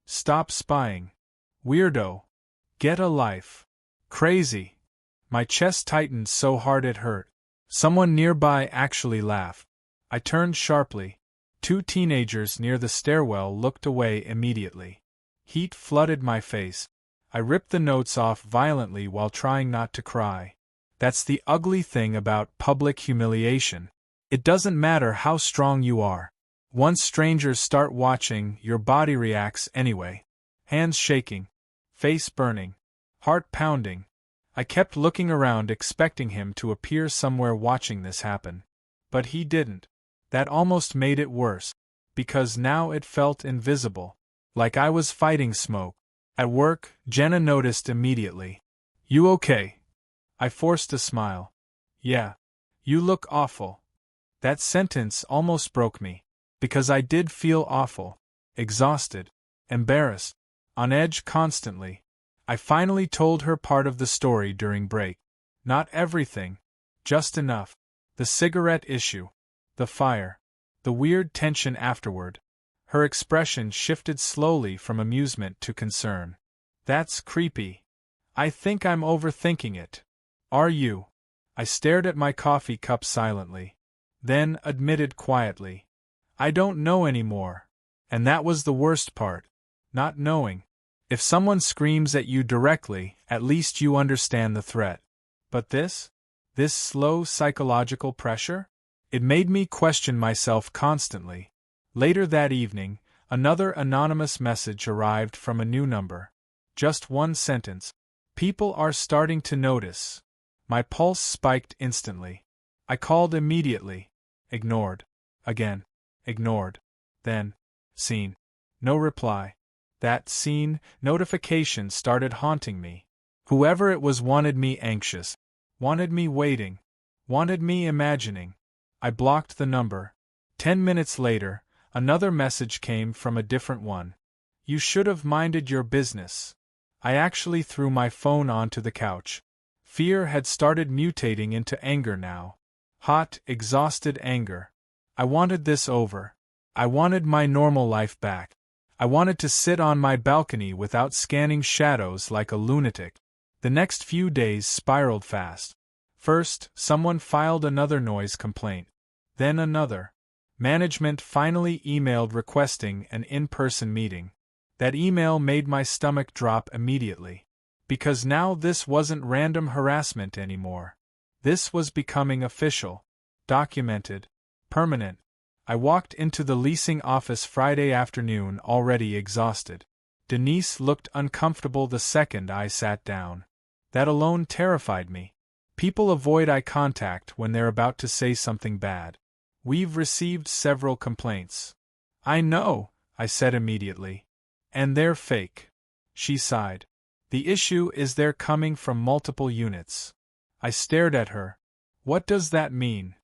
Stop spying. Weirdo. Get a life. Crazy. My chest tightened so hard it hurt. Someone nearby actually laughed. I turned sharply. 2 teenagers near the stairwell looked away immediately. Heat flooded my face. I ripped the notes off violently while trying not to cry. That's the ugly thing about public humiliation. It doesn't matter how strong you are. Once strangers start watching, your body reacts anyway. Hands shaking. Face burning. Heart pounding. I kept looking around expecting him to appear somewhere watching this happen. But he didn't. That almost made it worse. Because now it felt invisible. Like I was fighting smoke. At work, Jenna noticed immediately. You okay? I forced a smile. Yeah. You look awful. That sentence almost broke me. Because I did feel awful. Exhausted. Embarrassed. On edge constantly. I finally told her part of the story during break. Not everything. Just enough. The cigarette issue. The fire. The weird tension afterward. Her expression shifted slowly from amusement to concern. That's creepy. I think I'm overthinking it. Are you? I stared at my coffee cup silently. Then admitted quietly. I don't know anymore. And that was the worst part. Not knowing. If someone screams at you directly, at least you understand the threat. But this? This slow psychological pressure? It made me question myself constantly. Later that evening, another anonymous message arrived from a new number. Just one sentence. People are starting to notice. My pulse spiked instantly. I called immediately. Ignored. Again. Ignored. Then. Seen. No reply. That seen notification started haunting me. Whoever it was wanted me anxious. Wanted me waiting. Wanted me imagining. I blocked the number. 10 minutes later, another message came from a different one. You should have minded your business. I actually threw my phone onto the couch. Fear had started mutating into anger now. Hot, exhausted anger. I wanted this over. I wanted my normal life back. I wanted to sit on my balcony without scanning shadows like a lunatic. The next few days spiraled fast. First, someone filed another noise complaint. Then another. Management finally emailed requesting an in-person meeting. That email made my stomach drop immediately. Because now this wasn't random harassment anymore. This was becoming official. Documented. Permanent. I walked into the leasing office Friday afternoon already exhausted. Denise looked uncomfortable the second I sat down. That alone terrified me. People avoid eye contact when they're about to say something bad. We've received several complaints. I know, I said immediately. And they're fake. She sighed. The issue is they're coming from multiple units. I stared at her. What does that mean?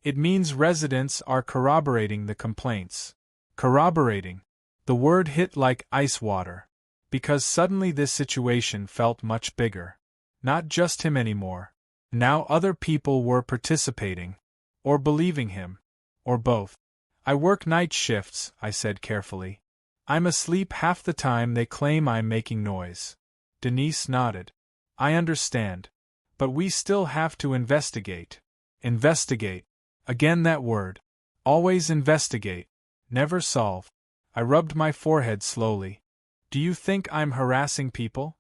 It means residents are corroborating the complaints. Corroborating. The word hit like ice water. Because suddenly this situation felt much bigger. Not just him anymore. Now other people were participating. Or believing him. Or both. I work night shifts, I said carefully. I'm asleep half the time they claim I'm making noise. Denise nodded. I understand. But we still have to investigate. Investigate. Again that word. Always investigate. Never solve. I rubbed my forehead slowly. Do you think I'm harassing people?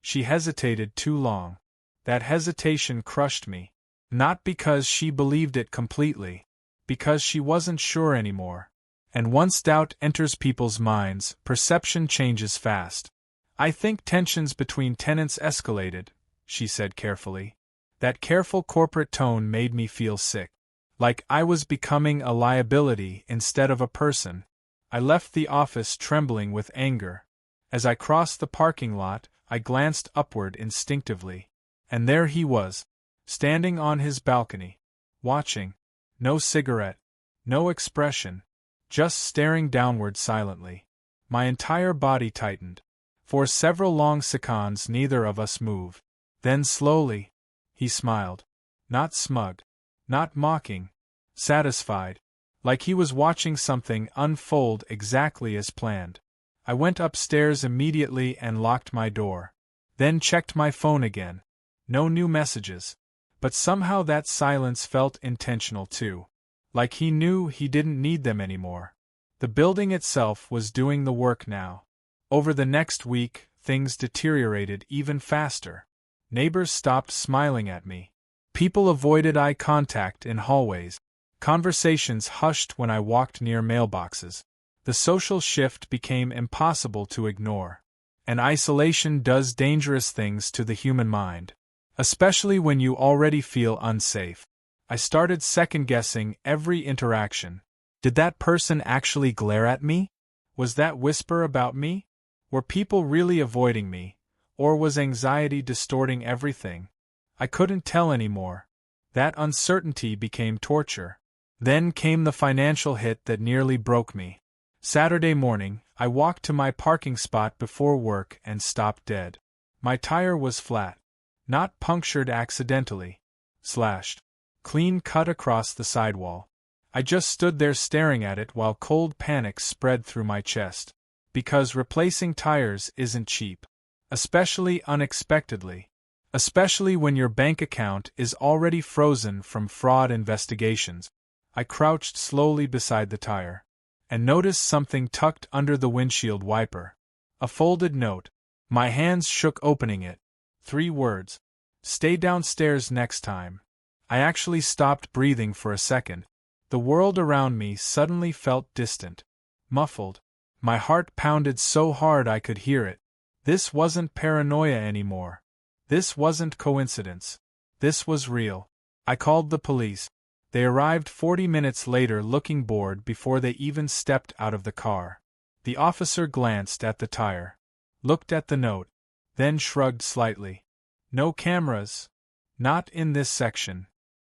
She hesitated too long. That hesitation crushed me. Not because she believed it completely. Because she wasn't sure anymore. And once doubt enters people's minds, perception changes fast. I think tensions between tenants escalated, she said carefully. That careful corporate tone made me feel sick. Like I was becoming a liability instead of a person. I left the office trembling with anger. As I crossed the parking lot, I glanced upward instinctively. And there he was, standing on his balcony, watching. No cigarette, no expression, just staring downward silently. My entire body tightened. For several long seconds neither of us moved. Then slowly, he smiled. Not smug. Not mocking. Satisfied. Like he was watching something unfold exactly as planned. I went upstairs immediately and locked my door. Then checked my phone again. No new messages. But somehow that silence felt intentional too. Like he knew he didn't need them anymore. The building itself was doing the work now. Over the next week, things deteriorated even faster. Neighbors stopped smiling at me. People avoided eye contact in hallways. Conversations hushed when I walked near mailboxes. The social shift became impossible to ignore. And isolation does dangerous things to the human mind. Especially when you already feel unsafe. I started second-guessing every interaction. Did that person actually glare at me? Was that whisper about me? Were people really avoiding me? Or was anxiety distorting everything? I couldn't tell anymore. That uncertainty became torture. Then came the financial hit that nearly broke me. Saturday morning, I walked to my parking spot before work and stopped dead. My tire was flat. Not punctured accidentally. Slashed. Clean cut across the sidewall. I just stood there staring at it while cold panic spread through my chest. Because replacing tires isn't cheap. Especially unexpectedly. Especially when your bank account is already frozen from fraud investigations. I crouched slowly beside the tire. And noticed something tucked under the windshield wiper. A folded note. My hands shook opening it. 3 words. Stay downstairs next time. I actually stopped breathing for a second. The world around me suddenly felt distant. Muffled. My heart pounded so hard I could hear it. This wasn't paranoia anymore. This wasn't coincidence. This was real. I called the police. They arrived 40 minutes later looking bored before they even stepped out of the car. The officer glanced at the tire. Looked at the note. Then shrugged slightly. No cameras. Not in this section.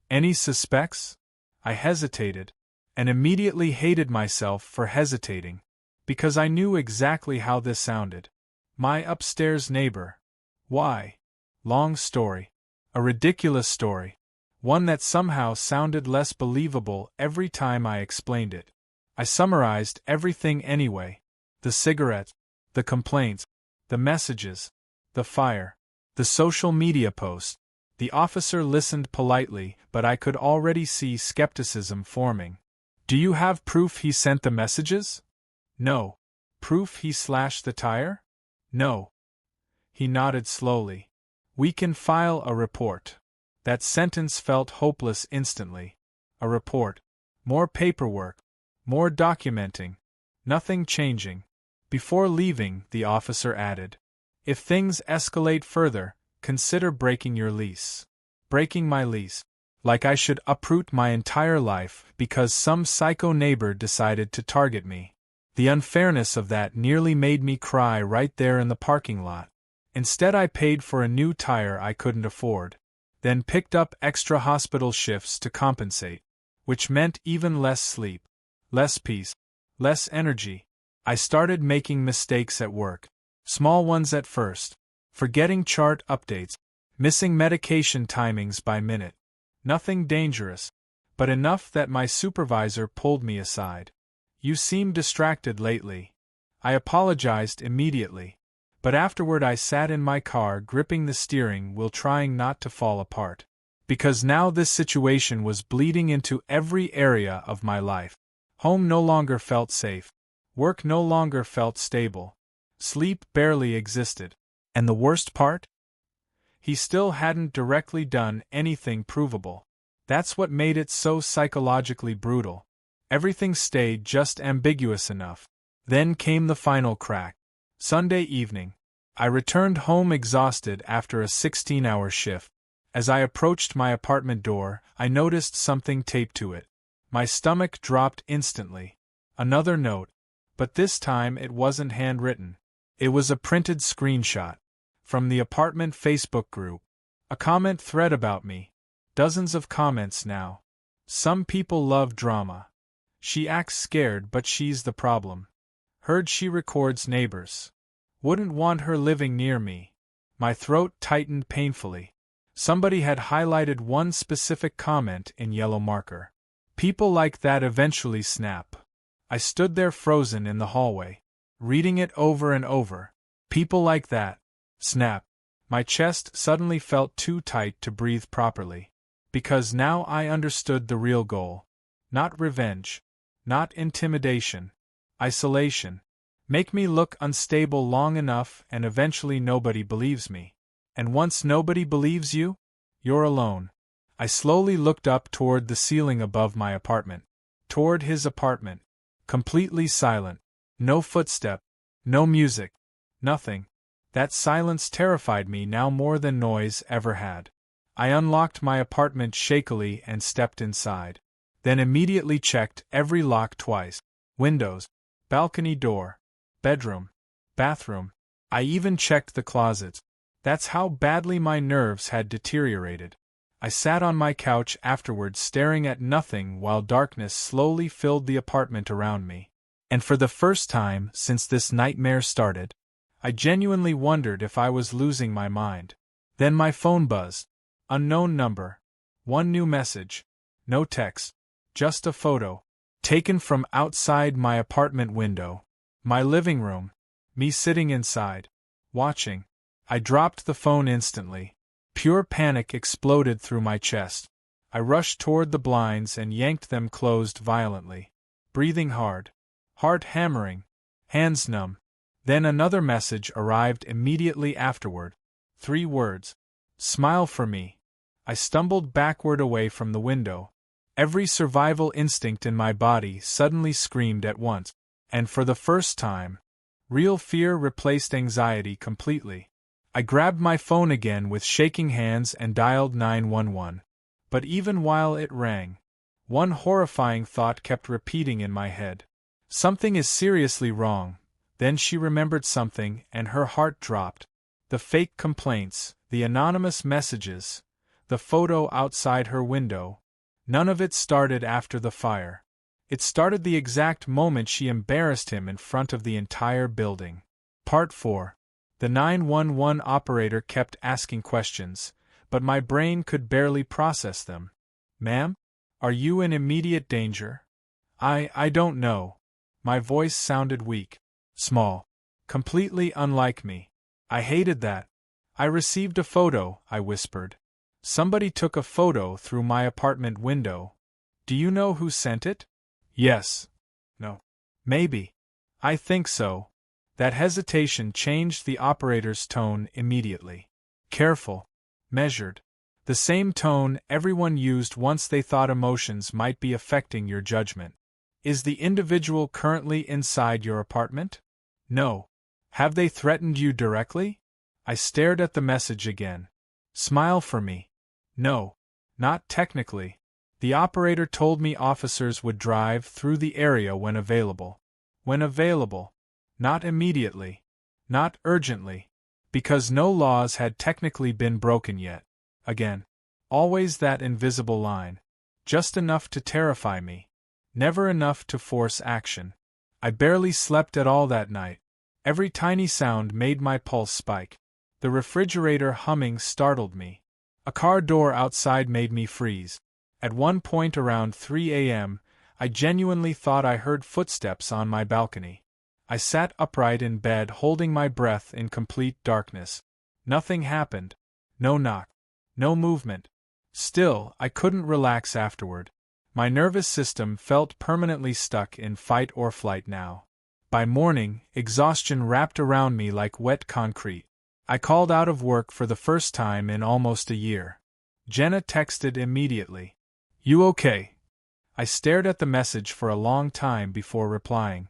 Any suspects? I hesitated. And immediately hated myself for hesitating. Because I knew exactly how this sounded. My upstairs neighbor. Why? Long story. A ridiculous story. One that somehow sounded less believable every time I explained it. I summarized everything anyway. The cigarette. The complaints. The messages. The fire. The social media post. The officer listened politely, but I could already see skepticism forming. Do you have proof he sent the messages? No. Proof he slashed the tire? No. He nodded slowly. We can file a report. That sentence felt hopeless instantly. A report. More paperwork. More documenting. Nothing changing. Before leaving, the officer added. If things escalate further, consider breaking your lease. Breaking my lease. Like I should uproot my entire life because some psycho neighbor decided to target me. The unfairness of that nearly made me cry right there in the parking lot. Instead I paid for a new tire I couldn't afford. Then picked up extra hospital shifts to compensate. which meant even less sleep, less peace, less energy. I started making mistakes at work. Small ones at first. Forgetting chart updates, missing medication timings by minute. Nothing dangerous, but enough that my supervisor pulled me aside. "You seem distracted lately." I apologized immediately, but afterward I sat in my car gripping the steering wheel trying not to fall apart. Because now this situation was bleeding into every area of my life. Home no longer felt safe. Work no longer felt stable. Sleep barely existed. And the worst part? He still hadn't directly done anything provable. That's what made it so psychologically brutal. Everything stayed just ambiguous enough. Then came the final crack. Sunday evening. I returned home exhausted after a 16-hour shift. As I approached my apartment door, I noticed something taped to it. My stomach dropped instantly. Another note. But this time it wasn't handwritten. It was a printed screenshot. From the apartment Facebook group. A comment thread about me. Dozens of comments now. Some people love drama. She acts scared, but she's the problem. Heard she records neighbors. Wouldn't want her living near me. My throat tightened painfully. Somebody had highlighted one specific comment in yellow marker. People like that eventually snap. I stood there frozen in the hallway, reading it over and over. People like that. Snap. My chest suddenly felt too tight to breathe properly. Because now I understood the real goal. Not revenge. Not intimidation. Isolation. Make me look unstable long enough and eventually nobody believes me. And once nobody believes you, you're alone. I slowly looked up toward the ceiling above my apartment. Toward his apartment. Completely silent. No footstep. No music. Nothing. That silence terrified me now more than noise ever had. I unlocked my apartment shakily and stepped inside. Then immediately checked every lock twice. Windows. Balcony door. Bedroom. Bathroom. I even checked the closets. That's how badly my nerves had deteriorated. I sat on my couch afterwards staring at nothing while darkness slowly filled the apartment around me. And for the first time since this nightmare started, I genuinely wondered if I was losing my mind. Then my phone buzzed. Unknown number. One new message. No text. Just a photo. Taken from outside my apartment window. My living room. Me sitting inside. Watching. I dropped the phone instantly. Pure panic exploded through my chest. I rushed toward the blinds and yanked them closed violently. Breathing hard. Heart hammering. Hands numb. Then another message arrived immediately afterward. 3 words. Smile for me. I stumbled backward away from the window. Every survival instinct in my body suddenly screamed at once. And for the first time, real fear replaced anxiety completely. I grabbed my phone again with shaking hands and dialed 911. But even while it rang, one horrifying thought kept repeating in my head. Something is seriously wrong. Then she remembered something and her heart dropped. The fake complaints, the anonymous messages, the photo outside her window. None of it started after the fire. It started the exact moment she embarrassed him in front of the entire building. Part 4. The 911 operator kept asking questions, but my brain could barely process them. "Ma'am? Are you in immediate danger?" I don't know." My voice sounded weak. Small. Completely unlike me. I hated that. "I received a photo," I whispered. "Somebody took a photo through my apartment window. Do you know who sent it?" "Yes." "No." "Maybe." "I think so." That hesitation changed the operator's tone immediately. Careful. Measured. The same tone everyone used once they thought emotions might be affecting your judgment. "Is the individual currently inside your apartment?" "No." "Have they threatened you directly?" I stared at the message again. "Smile for me." "No. Not technically. The operator told me officers would drive through the area when available." "When available." "Not immediately. Not urgently. Because no laws had technically been broken yet." Again. Always that invisible line. Just enough to terrify me. Never enough to force action. I barely slept at all that night. Every tiny sound made my pulse spike. The refrigerator humming startled me. A car door outside made me freeze. At one point around 3 a.m., I genuinely thought I heard footsteps on my balcony. I sat upright in bed holding my breath in complete darkness. Nothing happened. No knock. No movement. Still, I couldn't relax afterward. My nervous system felt permanently stuck in fight or flight now. By morning, exhaustion wrapped around me like wet concrete. I called out of work for the first time in almost a year. Jenna texted immediately. "You okay?" I stared at the message for a long time before replying.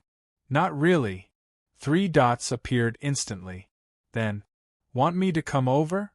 "Not really." 3 dots appeared instantly. Then, "Want me to come over?"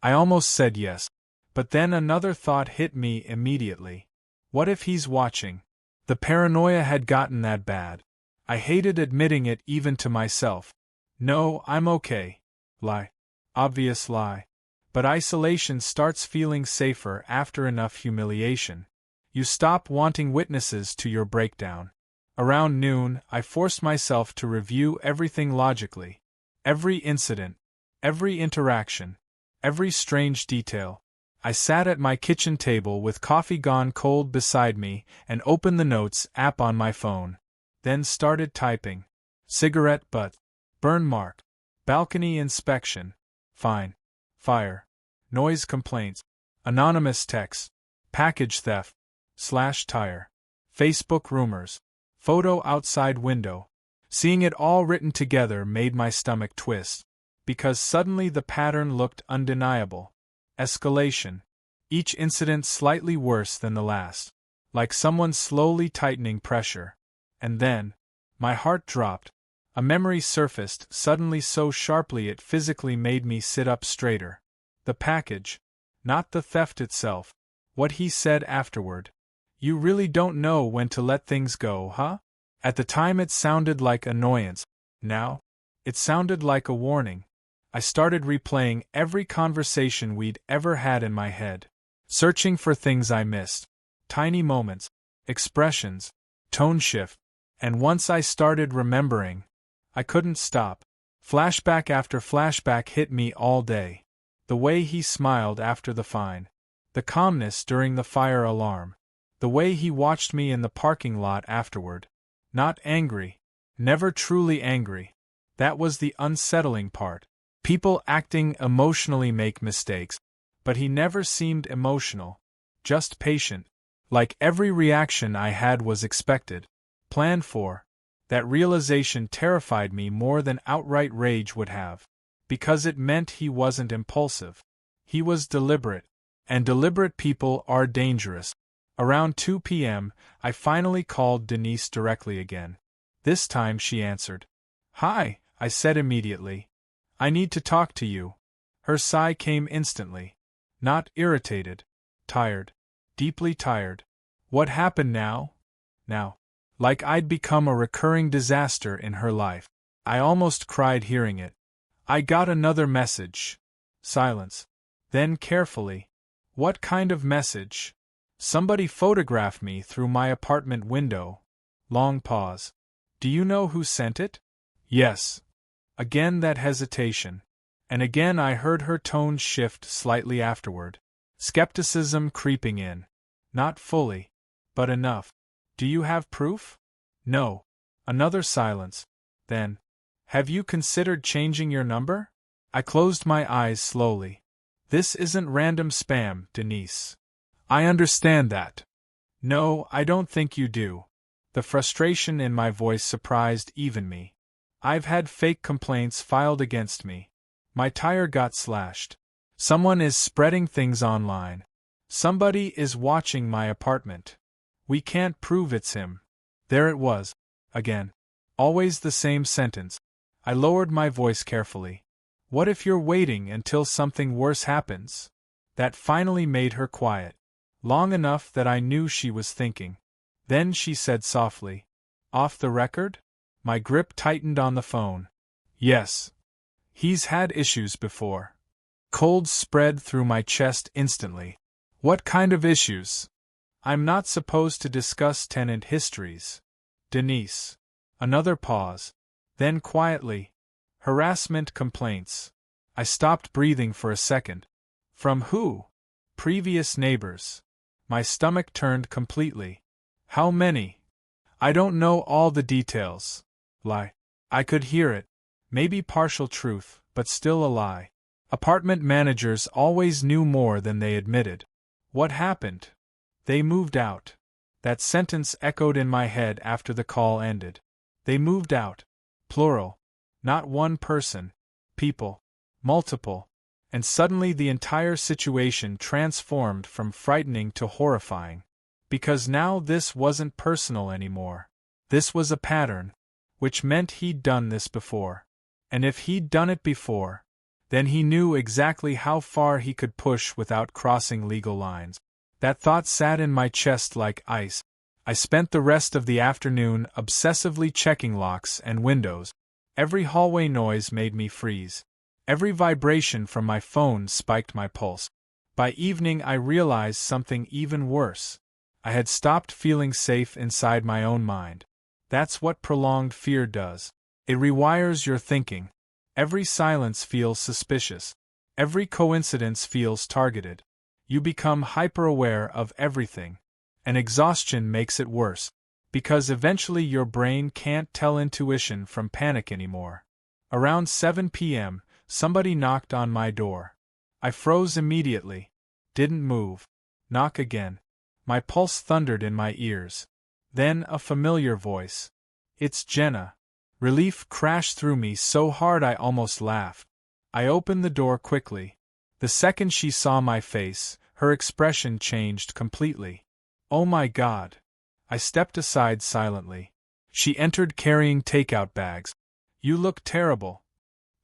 I almost said yes. But then another thought hit me immediately. What if he's watching? The paranoia had gotten that bad. I hated admitting it even to myself. "No, I'm okay." Lie. Obvious lie. But isolation starts feeling safer after enough humiliation. You stop wanting witnesses to your breakdown. Around noon, I forced myself to review everything logically. Every incident. Every interaction. Every strange detail. I sat at my kitchen table with coffee gone cold beside me and opened the Notes app on my phone. Then started typing. Cigarette butt. Burn mark. Balcony inspection. Fine. Fire. Noise complaints. Anonymous text. Package theft. /tire. Facebook rumors. Photo outside window. Seeing it all written together made my stomach twist. Because suddenly the pattern looked undeniable. Escalation. Each incident slightly worse than the last. Like someone slowly tightening pressure. And then, my heart dropped. A memory surfaced suddenly so sharply it physically made me sit up straighter. The package. Not the theft itself. What he said afterward. "You really don't know when to let things go, huh?" At the time it sounded like annoyance. Now, it sounded like a warning. I started replaying every conversation we'd ever had in my head. Searching for things I missed. Tiny moments. Expressions. Tone shift. And once I started remembering, I couldn't stop. Flashback after flashback hit me all day. The way he smiled after the fine. The calmness during the fire alarm. The way he watched me in the parking lot afterward. Not angry. Never truly angry. That was the unsettling part. People acting emotionally make mistakes. But he never seemed emotional. Just patient. Like every reaction I had was expected. Planned for. That realization terrified me more than outright rage would have. Because it meant he wasn't impulsive. He was deliberate. And deliberate people are dangerous. Around 2 p.m., I finally called Denise directly again. This time she answered. "Hi," I said immediately. "I need to talk to you." Her sigh came instantly. Not irritated. Tired. Deeply tired. What happened now? Now. Like I'd become a recurring disaster in her life. I almost cried hearing it. "I got another message." Silence. Then carefully. "What kind of message?" "Somebody photographed me through my apartment window." Long pause. "Do you know who sent it?" "Yes." Again that hesitation. And again I heard her tone shift slightly afterward. Skepticism creeping in. "Not fully. But enough. Do you have proof?" "No." Another silence. Then, "Have you considered changing your number?" I closed my eyes slowly. "This isn't random spam, Denise. I understand that." "No, I don't think you do." The frustration in my voice surprised even me. "I've had fake complaints filed against me. My tire got slashed. Someone is spreading things online. Somebody is watching my apartment. We can't prove it's him." There it was. Again. Always the same sentence. I lowered my voice carefully. "What if you're waiting until something worse happens?" That finally made her quiet. Long enough that I knew she was thinking. Then she said softly. "Off the record?" My grip tightened on the phone. "Yes. He's had issues before." Cold spread through my chest instantly. "What kind of issues?" I'm not supposed to discuss tenant histories. Denise. Another pause. Then quietly. Harassment complaints. I stopped breathing for a second. From who? Previous neighbors. My stomach turned completely. How many? I don't know all the details. Lie. I could hear it. Maybe partial truth, but still a lie. Apartment managers always knew more than they admitted. What happened? They moved out. That sentence echoed in my head after the call ended. They moved out. Plural. Not one person. People. Multiple. And suddenly the entire situation transformed from frightening to horrifying. Because now this wasn't personal anymore. This was a pattern. Which meant he'd done this before. And if he'd done it before, then he knew exactly how far he could push without crossing legal lines. That thought sat in my chest like ice. I spent the rest of the afternoon obsessively checking locks and windows. Every hallway noise made me freeze. Every vibration from my phone spiked my pulse. By evening I realized something even worse. I had stopped feeling safe inside my own mind. That's what prolonged fear does. It rewires your thinking. Every silence feels suspicious. Every coincidence feels targeted. You become hyper-aware of everything. And exhaustion makes it worse. Because eventually your brain can't tell intuition from panic anymore. Around 7 p.m., somebody knocked on my door. I froze immediately. Didn't move. Knock again. My pulse thundered in my ears. Then a familiar voice. It's Jenna. Relief crashed through me so hard I almost laughed. I opened the door quickly. The second she saw my face, her expression changed completely. Oh my God. I stepped aside silently. She entered carrying takeout bags. You look terrible.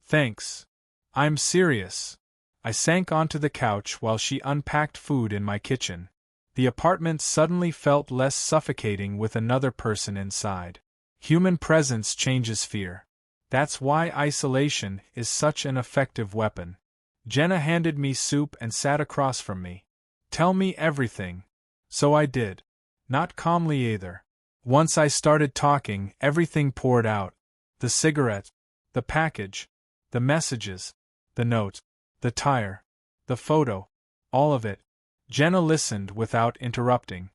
Thanks. I'm serious. I sank onto the couch while she unpacked food in my kitchen. The apartment suddenly felt less suffocating with another person inside. Human presence changes fear. That's why isolation is such an effective weapon. Jenna handed me soup and sat across from me. Tell me everything. So I did. Not calmly either. Once I started talking, everything poured out. The cigarette, the package, the messages, the note, the tire, the photo, all of it. Jenna listened without interrupting.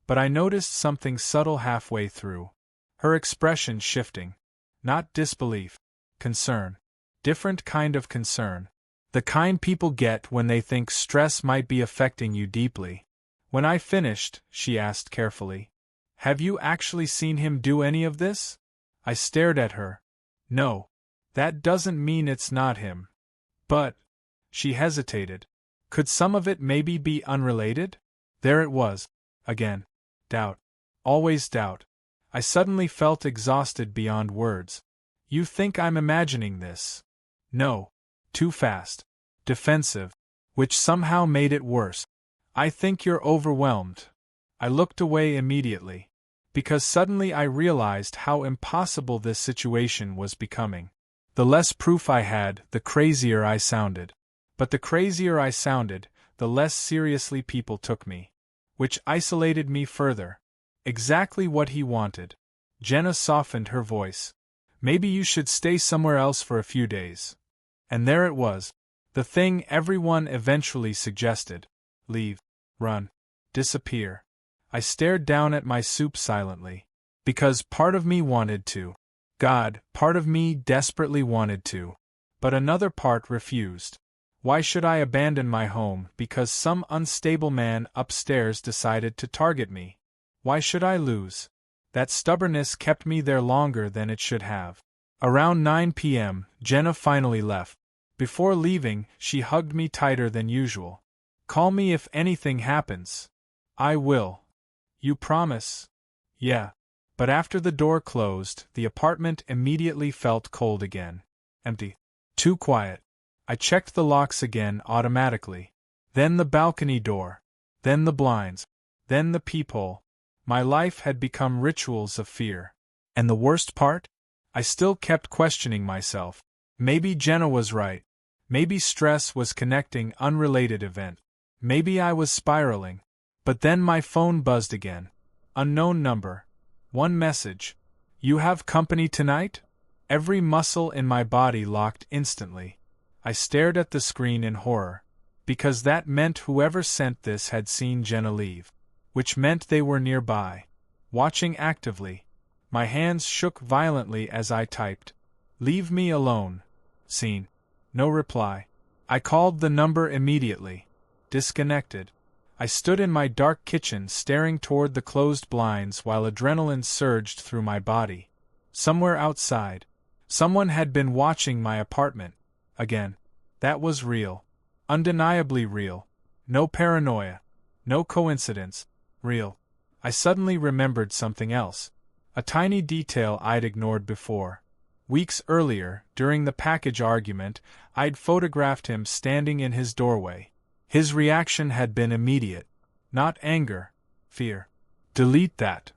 But I noticed something subtle halfway through. Her expression shifting. Not disbelief. Concern. Different kind of concern. The kind people get when they think stress might be affecting you deeply. When I finished, she asked carefully. Have you actually seen him do any of this? I stared at her. No. That doesn't mean it's not him. But... She hesitated. Could some of it maybe be unrelated? There it was. Again. Doubt. Always doubt. I suddenly felt exhausted beyond words. You think I'm imagining this? No. Too fast. Defensive. Which somehow made it worse. I think you're overwhelmed. I looked away immediately. Because suddenly I realized how impossible this situation was becoming. The less proof I had, the crazier I sounded. But the crazier I sounded, the less seriously people took me. Which isolated me further. Exactly what he wanted. Jenna softened her voice. Maybe you should stay somewhere else for a few days. And there it was. The thing everyone eventually suggested. Leave. Run. Disappear. I stared down at my soup silently. Because part of me wanted to. God, part of me desperately wanted to. But another part refused. Why should I abandon my home because some unstable man upstairs decided to target me? Why should I lose? That stubbornness kept me there longer than it should have. Around 9 p.m., Jenna finally left. Before leaving, she hugged me tighter than usual. Call me if anything happens. I will. You promise? Yeah. But after the door closed, the apartment immediately felt cold again. Empty. Too quiet. I checked the locks again automatically. Then the balcony door. Then the blinds. Then the peephole. My life had become rituals of fear. And the worst part? I still kept questioning myself. Maybe Jenna was right. Maybe stress was connecting unrelated event. Maybe I was spiraling. But then my phone buzzed again. Unknown number. One message. You have company tonight? Every muscle in my body locked instantly. I stared at the screen in horror, because that meant whoever sent this had seen Genevieve, which meant they were nearby, watching actively. My hands shook violently as I typed, "Leave me alone." Seen. No reply. I called the number immediately. Disconnected. I stood in my dark kitchen staring toward the closed blinds while adrenaline surged through my body. Somewhere outside, someone had been watching my apartment. Again. That was real. Undeniably real. No paranoia. No coincidence. Real. I suddenly remembered something else. A tiny detail I'd ignored before. Weeks earlier, during the package argument, I'd photographed him standing in his doorway. His reaction had been immediate. Not anger. Fear. Delete that.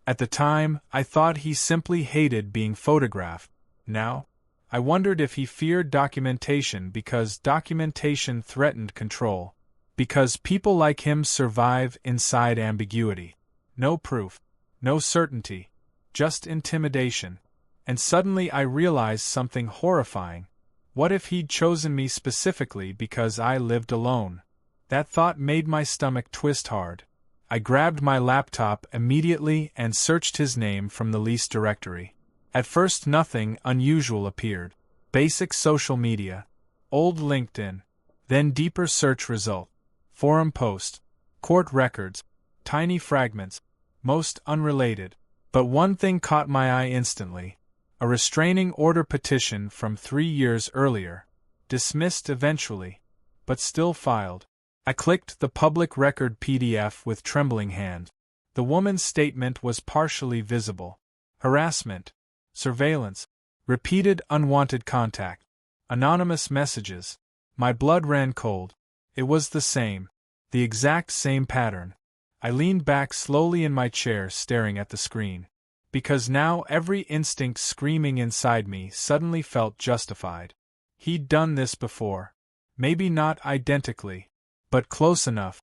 At the time, I thought he simply hated being photographed. Now, I wondered if he feared documentation because documentation threatened control. Because people like him survive inside ambiguity. No proof. No certainty. Just intimidation. And suddenly I realized something horrifying. What if he'd chosen me specifically because I lived alone? That thought made my stomach twist hard. I grabbed my laptop immediately and searched his name from the lease directory. At first nothing unusual appeared. Basic social media. Old LinkedIn. Then deeper search result. Forum post. Court records. Tiny fragments. Most unrelated. But one thing caught my eye instantly. A restraining order petition from 3 years earlier. Dismissed eventually. But still filed. I clicked the public record PDF with trembling hand. The woman's statement was partially visible. Harassment. Surveillance. Repeated unwanted contact. Anonymous messages. My blood ran cold. It was the same. The exact same pattern. I leaned back slowly in my chair staring at the screen. Because now every instinct screaming inside me suddenly felt justified. He'd done this before. Maybe not identically. But close enough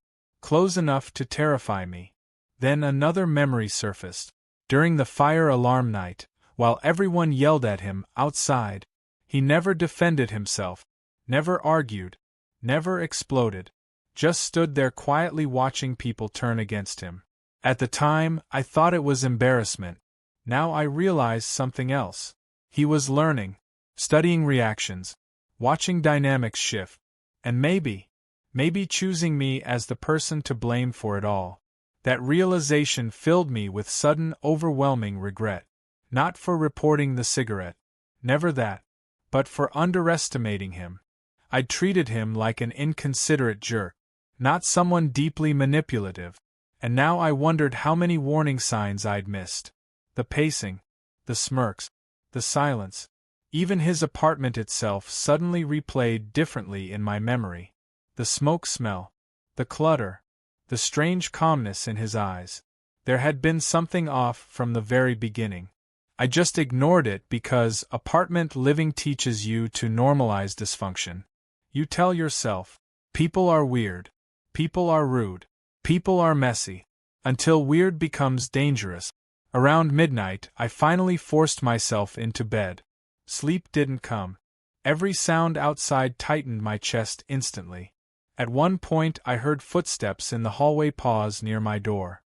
to terrify me. Then another memory surfaced. During the fire alarm night, while everyone yelled at him outside, he never defended himself, never argued, never exploded, just stood there quietly watching people turn against him. At the time, I thought it was embarrassment. Now I realized something else. He was learning, studying reactions, watching dynamics shift, and maybe choosing me as the person to blame for it all. That realization filled me with sudden, overwhelming regret. Not for reporting the cigarette. Never that. But for underestimating him. I'd treated him like an inconsiderate jerk. Not someone deeply manipulative. And now I wondered how many warning signs I'd missed. The pacing. The smirks. The silence. Even his apartment itself suddenly replayed differently in my memory. The smoke smell. The clutter. The strange calmness in his eyes. There had been something off from the very beginning. I just ignored it because apartment living teaches you to normalize dysfunction. You tell yourself, people are weird, people are rude, people are messy, until weird becomes dangerous. Around midnight, I finally forced myself into bed. Sleep didn't come. Every sound outside tightened my chest instantly. At one point I heard footsteps in the hallway pause near my door.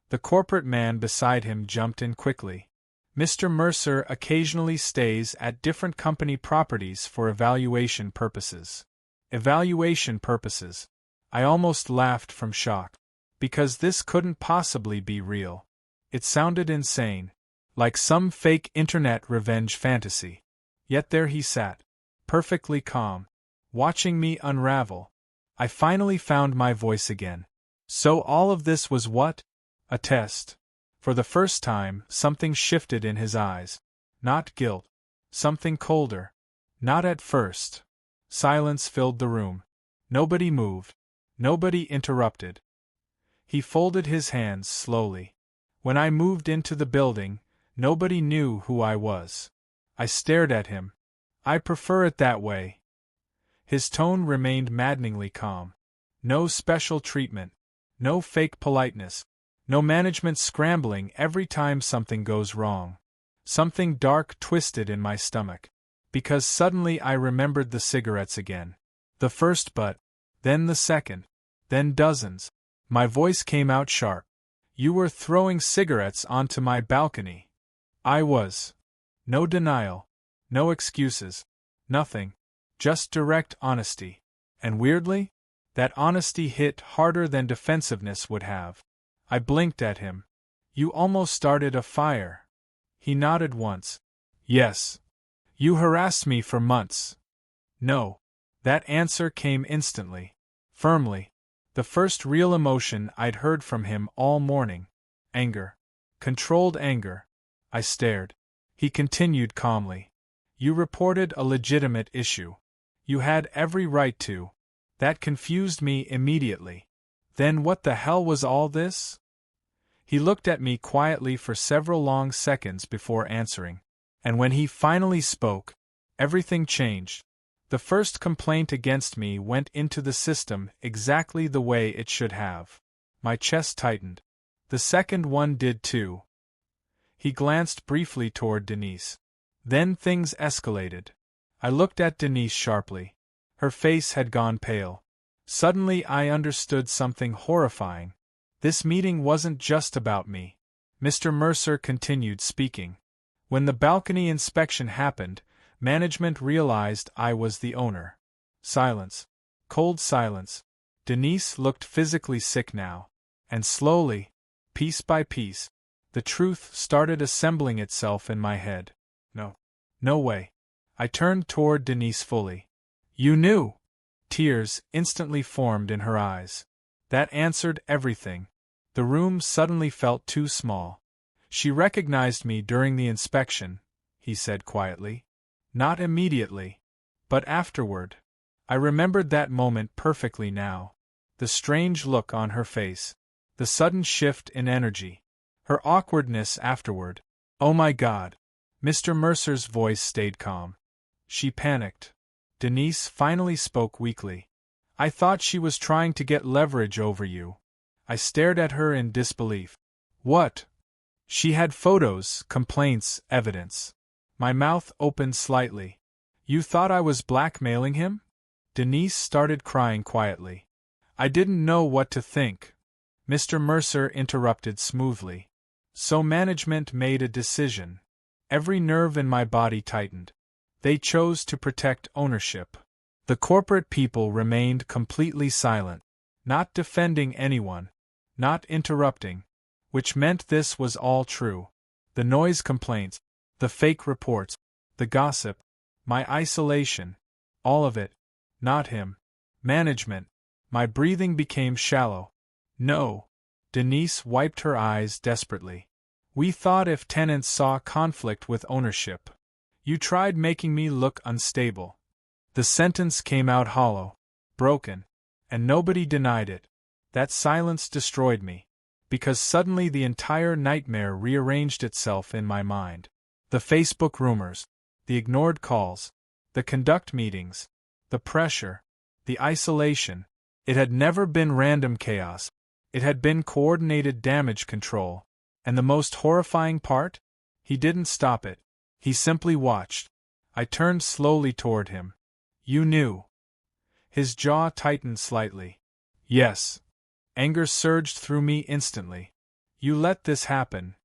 The corporate man beside him jumped in quickly. Mr. Mercer occasionally stays at different company properties for evaluation purposes. Evaluation purposes. I almost laughed from shock. Because this couldn't possibly be real. It sounded insane. Like some fake internet revenge fantasy. Yet there he sat. Perfectly calm. Watching me unravel. I finally found my voice again. So all of this was what? A test. For the first time, something shifted in his eyes. Not guilt. Something colder. Not at first. Silence filled the room. Nobody moved. Nobody interrupted. He folded his hands slowly. When I moved into the building, nobody knew who I was. I stared at him. I prefer it that way. His tone remained maddeningly calm. No special treatment. No fake politeness. No management scrambling every time something goes wrong. Something dark twisted in my stomach. Because suddenly I remembered the cigarettes again. The first butt, then the second, then dozens. My voice came out sharp. You were throwing cigarettes onto my balcony. I was. No denial. No excuses. Nothing. Just direct honesty. And weirdly, that honesty hit harder than defensiveness would have. I blinked at him. You almost started a fire. He nodded once. Yes. You harassed me for months. No. That answer came instantly. Firmly. The first real emotion I'd heard from him all morning. Anger. Controlled anger. I stared. He continued calmly. You reported a legitimate issue. You had every right to. That confused me immediately. Then what the hell was all this? He looked at me quietly for several long seconds before answering. And when he finally spoke, everything changed. The first complaint against me went into the system exactly the way it should have. My chest tightened. The second one did too. He glanced briefly toward Denise. Then things escalated. I looked at Denise sharply. Her face had gone pale. Suddenly I understood something horrifying. This meeting wasn't just about me. Mr. Mercer continued speaking. When the balcony inspection happened, management realized I was the owner. Silence. Cold silence. Denise looked physically sick now. And slowly, piece by piece, the truth started assembling itself in my head. No. No way. I turned toward Denise fully. You knew! Tears instantly formed in her eyes. That answered everything. The room suddenly felt too small. She recognized me during the inspection, he said quietly. Not immediately. But afterward. I remembered that moment perfectly now. The strange look on her face. The sudden shift in energy. Her awkwardness afterward. Oh my God. Mr. Mercer's voice stayed calm. She panicked. Denise finally spoke weakly. I thought she was trying to get leverage over you. I stared at her in disbelief. What? She had photos, complaints, evidence. My mouth opened slightly. You thought I was blackmailing him? Denise started crying quietly. I didn't know what to think. Mr. Mercer interrupted smoothly. So management made a decision. Every nerve in my body tightened. They chose to protect ownership. The corporate people remained completely silent, not defending anyone, not interrupting, which meant this was all true. The noise complaints, the fake reports, the gossip, my isolation, all of it, not him. Management. My breathing became shallow. No. Denise wiped her eyes desperately. We thought if tenants saw conflict with ownership. You tried making me look unstable. The sentence came out hollow, broken, and nobody denied it. That silence destroyed me, because suddenly the entire nightmare rearranged itself in my mind. The Facebook rumors, the ignored calls, the conduct meetings, the pressure, the isolation. It had never been random chaos. It had been coordinated damage control. And the most horrifying part? He didn't stop it. He simply watched. I turned slowly toward him. You knew. His jaw tightened slightly. Yes. Anger surged through me instantly. You let this happen.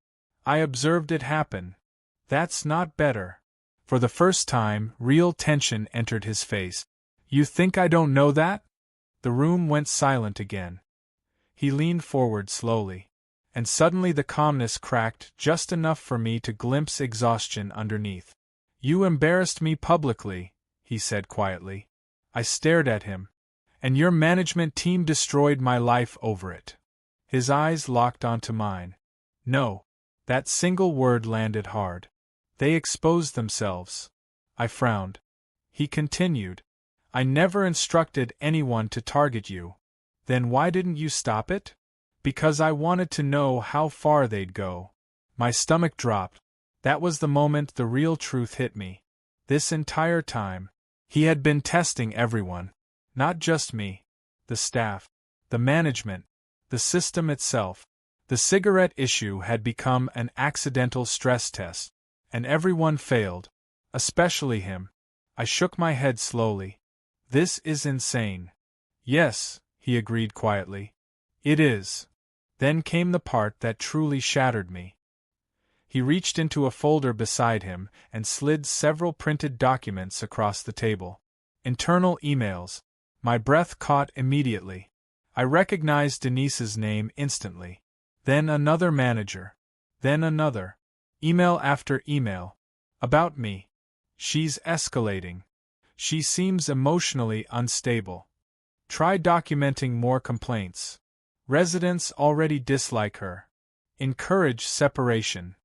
I observed it happen. That's not better. For the first time, real tension entered his face. You think I don't know that? The room went silent again. He leaned forward slowly. And suddenly the calmness cracked just enough for me to glimpse exhaustion underneath. You embarrassed me publicly, he said quietly. I stared at him. And your management team destroyed my life over it. His eyes locked onto mine. No. That single word landed hard. They exposed themselves. I frowned. He continued. I never instructed anyone to target you. Then why didn't you stop it? Because I wanted to know how far they'd go. My stomach dropped. That was the moment the real truth hit me. This entire time, he had been testing everyone. Not just me. The staff. The management. the system itself. The cigarette issue had become an accidental stress test, and everyone failed, especially him. I shook my head slowly. This is insane. Yes, he agreed quietly. It is. Then came the part that truly shattered me. He reached into a folder beside him and slid several printed documents across the table. Internal emails. My breath caught immediately. I recognized Denise's name instantly. Then another manager. Then another. Email after email. About me. She's escalating. She seems emotionally unstable. Try documenting more complaints. Residents already dislike her. Encourage separation.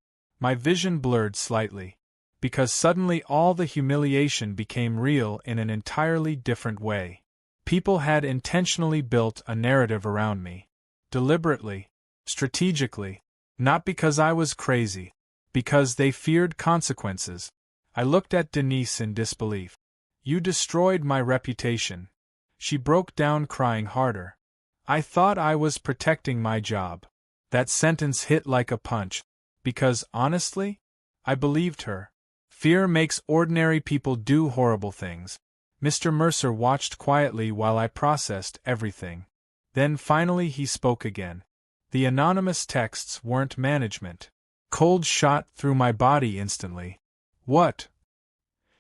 My vision blurred slightly, because suddenly all the humiliation became real in an entirely different way. People had intentionally built a narrative around me. Deliberately, strategically, not because I was crazy, because they feared consequences. I looked at Denise in disbelief. You destroyed my reputation. She broke down, crying harder. I thought I was protecting my job. That sentence hit like a punch. Because, honestly, I believed her. Fear makes ordinary people do horrible things. Mr. Mercer watched quietly while I processed everything. Then finally he spoke again. The anonymous texts weren't management. Cold shot through my body instantly. What?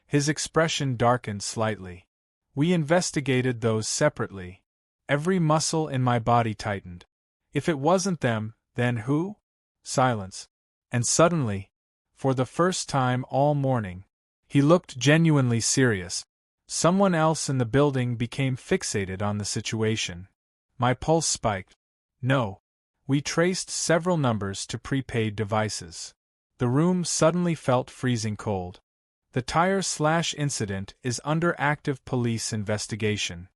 His expression darkened slightly. We investigated those separately. Every muscle in my body tightened. If it wasn't them, then who? Silence. And suddenly, for the first time all morning, he looked genuinely serious. Someone else in the building became fixated on the situation. My pulse spiked. No. We traced several numbers to prepaid devices. The room suddenly felt freezing cold. The tire slash incident is under active police investigation.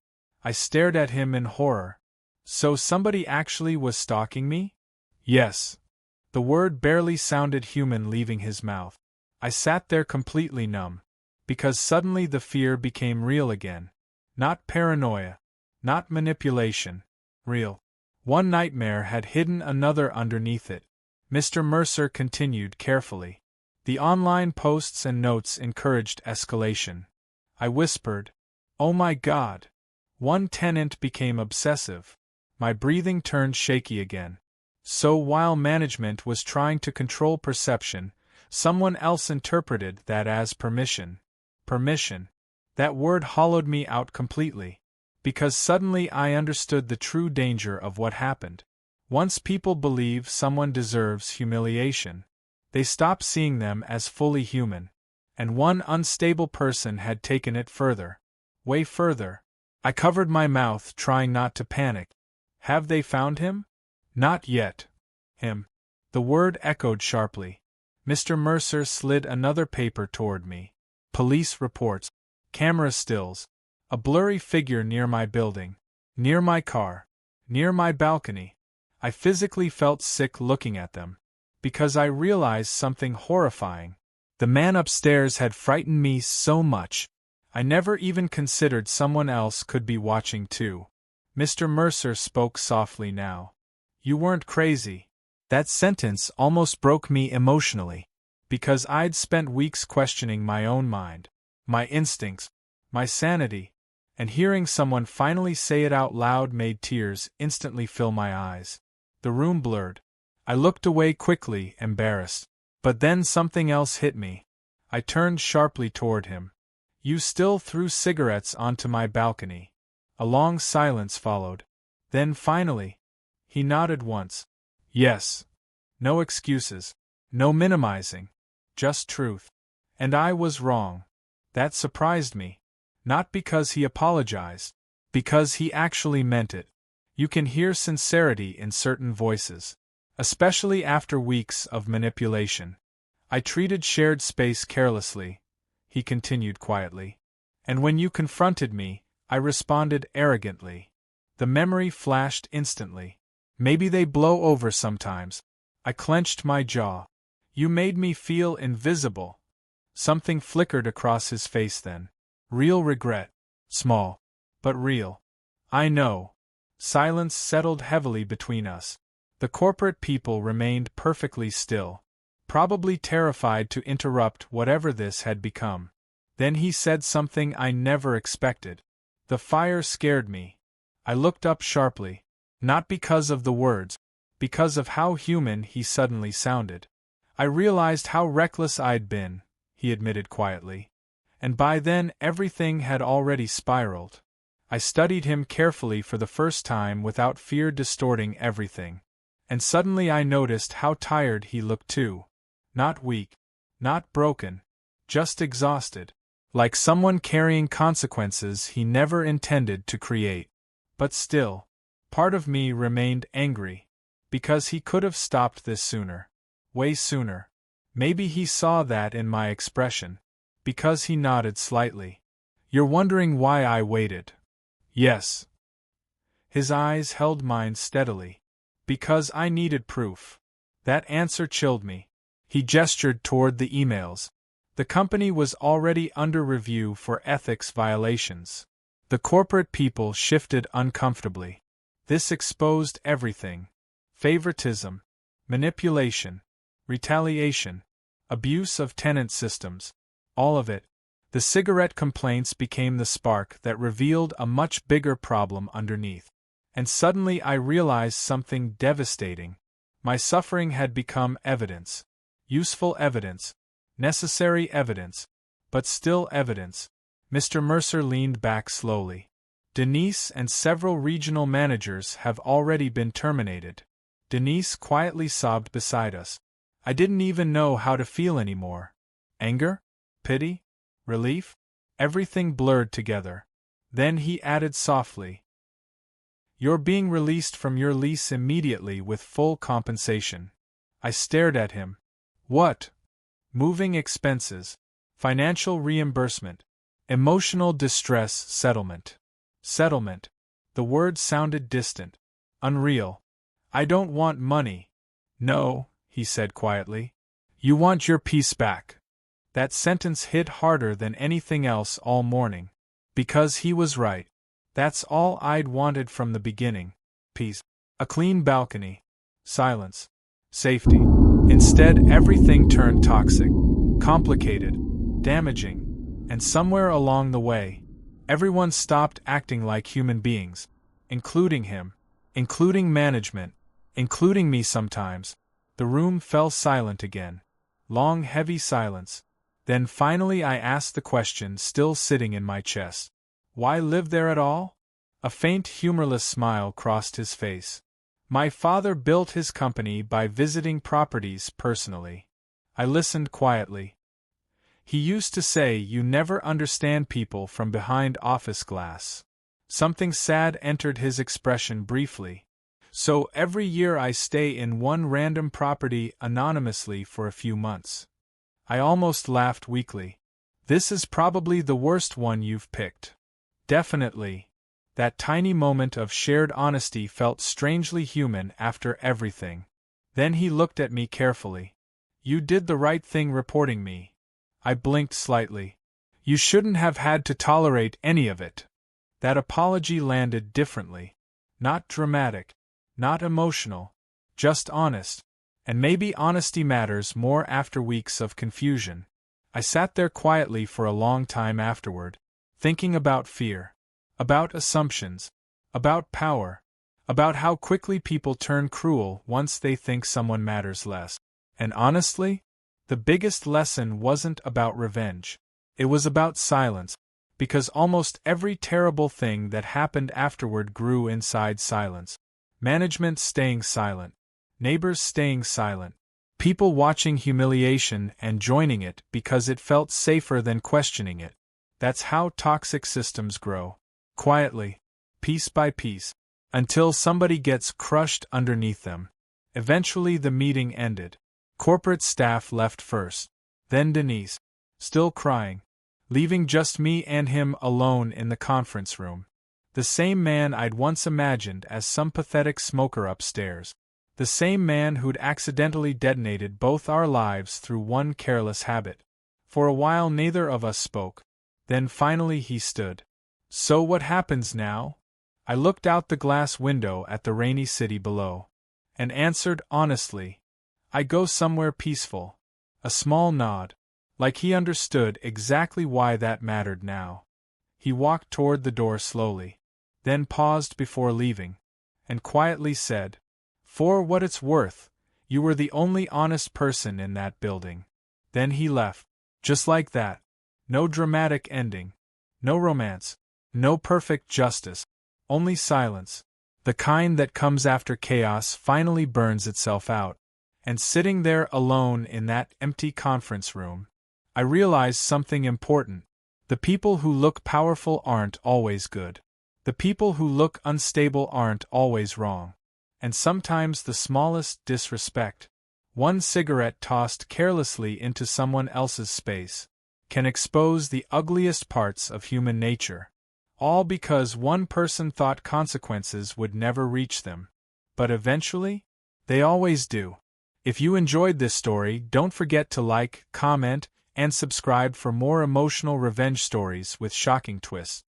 I stared at him in horror. So somebody actually was stalking me? Yes. The word barely sounded human leaving his mouth. I sat there completely numb. Because suddenly the fear became real again. Not paranoia. Not manipulation. Real. One nightmare had hidden another underneath it. Mr. Mercer continued carefully. The online posts and notes encouraged escalation. I whispered, "Oh my God!" One tenant became obsessive. My breathing turned shaky again. So while management was trying to control perception, someone else interpreted that as permission. Permission. That word hollowed me out completely. Because suddenly I understood the true danger of what happened. Once people believe someone deserves humiliation, they stop seeing them as fully human. And one unstable person had taken it further. Way further. I covered my mouth, trying not to panic. Have they found him? Not yet. Him. The word echoed sharply. Mr. Mercer slid another paper toward me. Police reports. Camera stills. A blurry figure near my building. Near my car. Near my balcony. I physically felt sick looking at them. Because I realized something horrifying. The man upstairs had frightened me so much. I never even considered someone else could be watching too. Mr. Mercer spoke softly now. You weren't crazy. That sentence almost broke me emotionally. Because I'd spent weeks questioning my own mind, my instincts, my sanity, and hearing someone finally say it out loud made tears instantly fill my eyes. The room blurred. I looked away quickly, embarrassed. But then something else hit me. I turned sharply toward him. You still threw cigarettes onto my balcony. A long silence followed. Then finally, he nodded once. Yes. No excuses. No minimizing. Just truth. And I was wrong. That surprised me. Not because he apologized. Because he actually meant it. You can hear sincerity in certain voices. Especially after weeks of manipulation. I treated shared space carelessly, he continued quietly. And when you confronted me, I responded arrogantly. The memory flashed instantly. Maybe they blow over sometimes. I clenched my jaw. You made me feel invisible. Something flickered across his face then. Real regret. Small. But real. I know. Silence settled heavily between us. The corporate people remained perfectly still, probably terrified to interrupt whatever this had become. Then he said something I never expected. The fire scared me. I looked up sharply, not because of the words, because of how human he suddenly sounded. I realized how reckless I'd been, he admitted quietly. And by then everything had already spiraled. I studied him carefully for the first time without fear distorting everything. And suddenly I noticed how tired he looked too. Not weak, not broken, just exhausted. Like someone carrying consequences he never intended to create. But still, part of me remained angry. Because he could have stopped this sooner. Way sooner. Maybe he saw that in my expression. Because he nodded slightly. You're wondering why I waited? Yes. His eyes held mine steadily. Because I needed proof. That answer chilled me. He gestured toward the emails. The company was already under review for ethics violations. The corporate people shifted uncomfortably. This exposed everything. Favoritism, manipulation, retaliation, abuse of tenant systems. All of it. The cigarette complaints became the spark that revealed a much bigger problem underneath. And suddenly I realized something devastating. My suffering had become evidence. Useful evidence. Necessary evidence. But still evidence. Mr. Mercer leaned back slowly. Denise and several regional managers have already been terminated. Denise quietly sobbed beside us. I didn't even know how to feel anymore. Anger? Pity? Relief? Everything blurred together. Then he added softly, "You're being released from your lease immediately with full compensation." I stared at him. What? Moving expenses, financial reimbursement, emotional distress settlement. Settlement. The word sounded distant, unreal. I don't want money. No, he said quietly. You want your peace back. That sentence hit harder than anything else all morning. Because he was right. That's all I'd wanted from the beginning. Peace. A clean balcony. Silence. Safety. Instead, everything turned toxic, complicated, damaging, and somewhere along the way, everyone stopped acting like human beings, including him, including management, including me sometimes. The room fell silent again. Long, heavy silence. Then finally I asked the question still sitting in my chest. Why live there at all? A faint humorless smile crossed his face. My father built his company by visiting properties personally. I listened quietly. He used to say you never understand people from behind office glass. Something sad entered his expression briefly. So every year I stay in one random property anonymously for a few months. I almost laughed weakly. This is probably the worst one you've picked. Definitely. That tiny moment of shared honesty felt strangely human after everything. Then he looked at me carefully. You did the right thing reporting me. I blinked slightly. You shouldn't have had to tolerate any of it. That apology landed differently. Not dramatic. Not emotional. Just honest. And maybe honesty matters more after weeks of confusion. I sat there quietly for a long time afterward, thinking about fear, about assumptions, about power, about how quickly people turn cruel once they think someone matters less. And honestly, the biggest lesson wasn't about revenge. It was about silence, because almost every terrible thing that happened afterward grew inside silence. Management staying silent. Neighbors staying silent. People watching humiliation and joining it because it felt safer than questioning it. That's how toxic systems grow. Quietly. Piece by piece. Until somebody gets crushed underneath them. Eventually the meeting ended. Corporate staff left first. Then Denise. Still crying. Leaving just me and him alone in the conference room. The same man I'd once imagined as some pathetic smoker upstairs. The same man who'd accidentally detonated both our lives through one careless habit. For a while neither of us spoke. Then finally he stood. So what happens now? I looked out the glass window at the rainy city below, and answered honestly, "I go somewhere peaceful." A small nod, like he understood exactly why that mattered now. He walked toward the door slowly, then paused before leaving, and quietly said, "For what it's worth, you were the only honest person in that building." Then he left, just like that. No dramatic ending, no romance, no perfect justice, only silence, the kind that comes after chaos finally burns itself out. And sitting there alone in that empty conference room, I realized something important. The people who look powerful aren't always good. The people who look unstable aren't always wrong. And sometimes the smallest disrespect, one cigarette tossed carelessly into someone else's space, can expose the ugliest parts of human nature. All because one person thought consequences would never reach them. But eventually, they always do. If you enjoyed this story, don't forget to like, comment, and subscribe for more emotional revenge stories with shocking twists.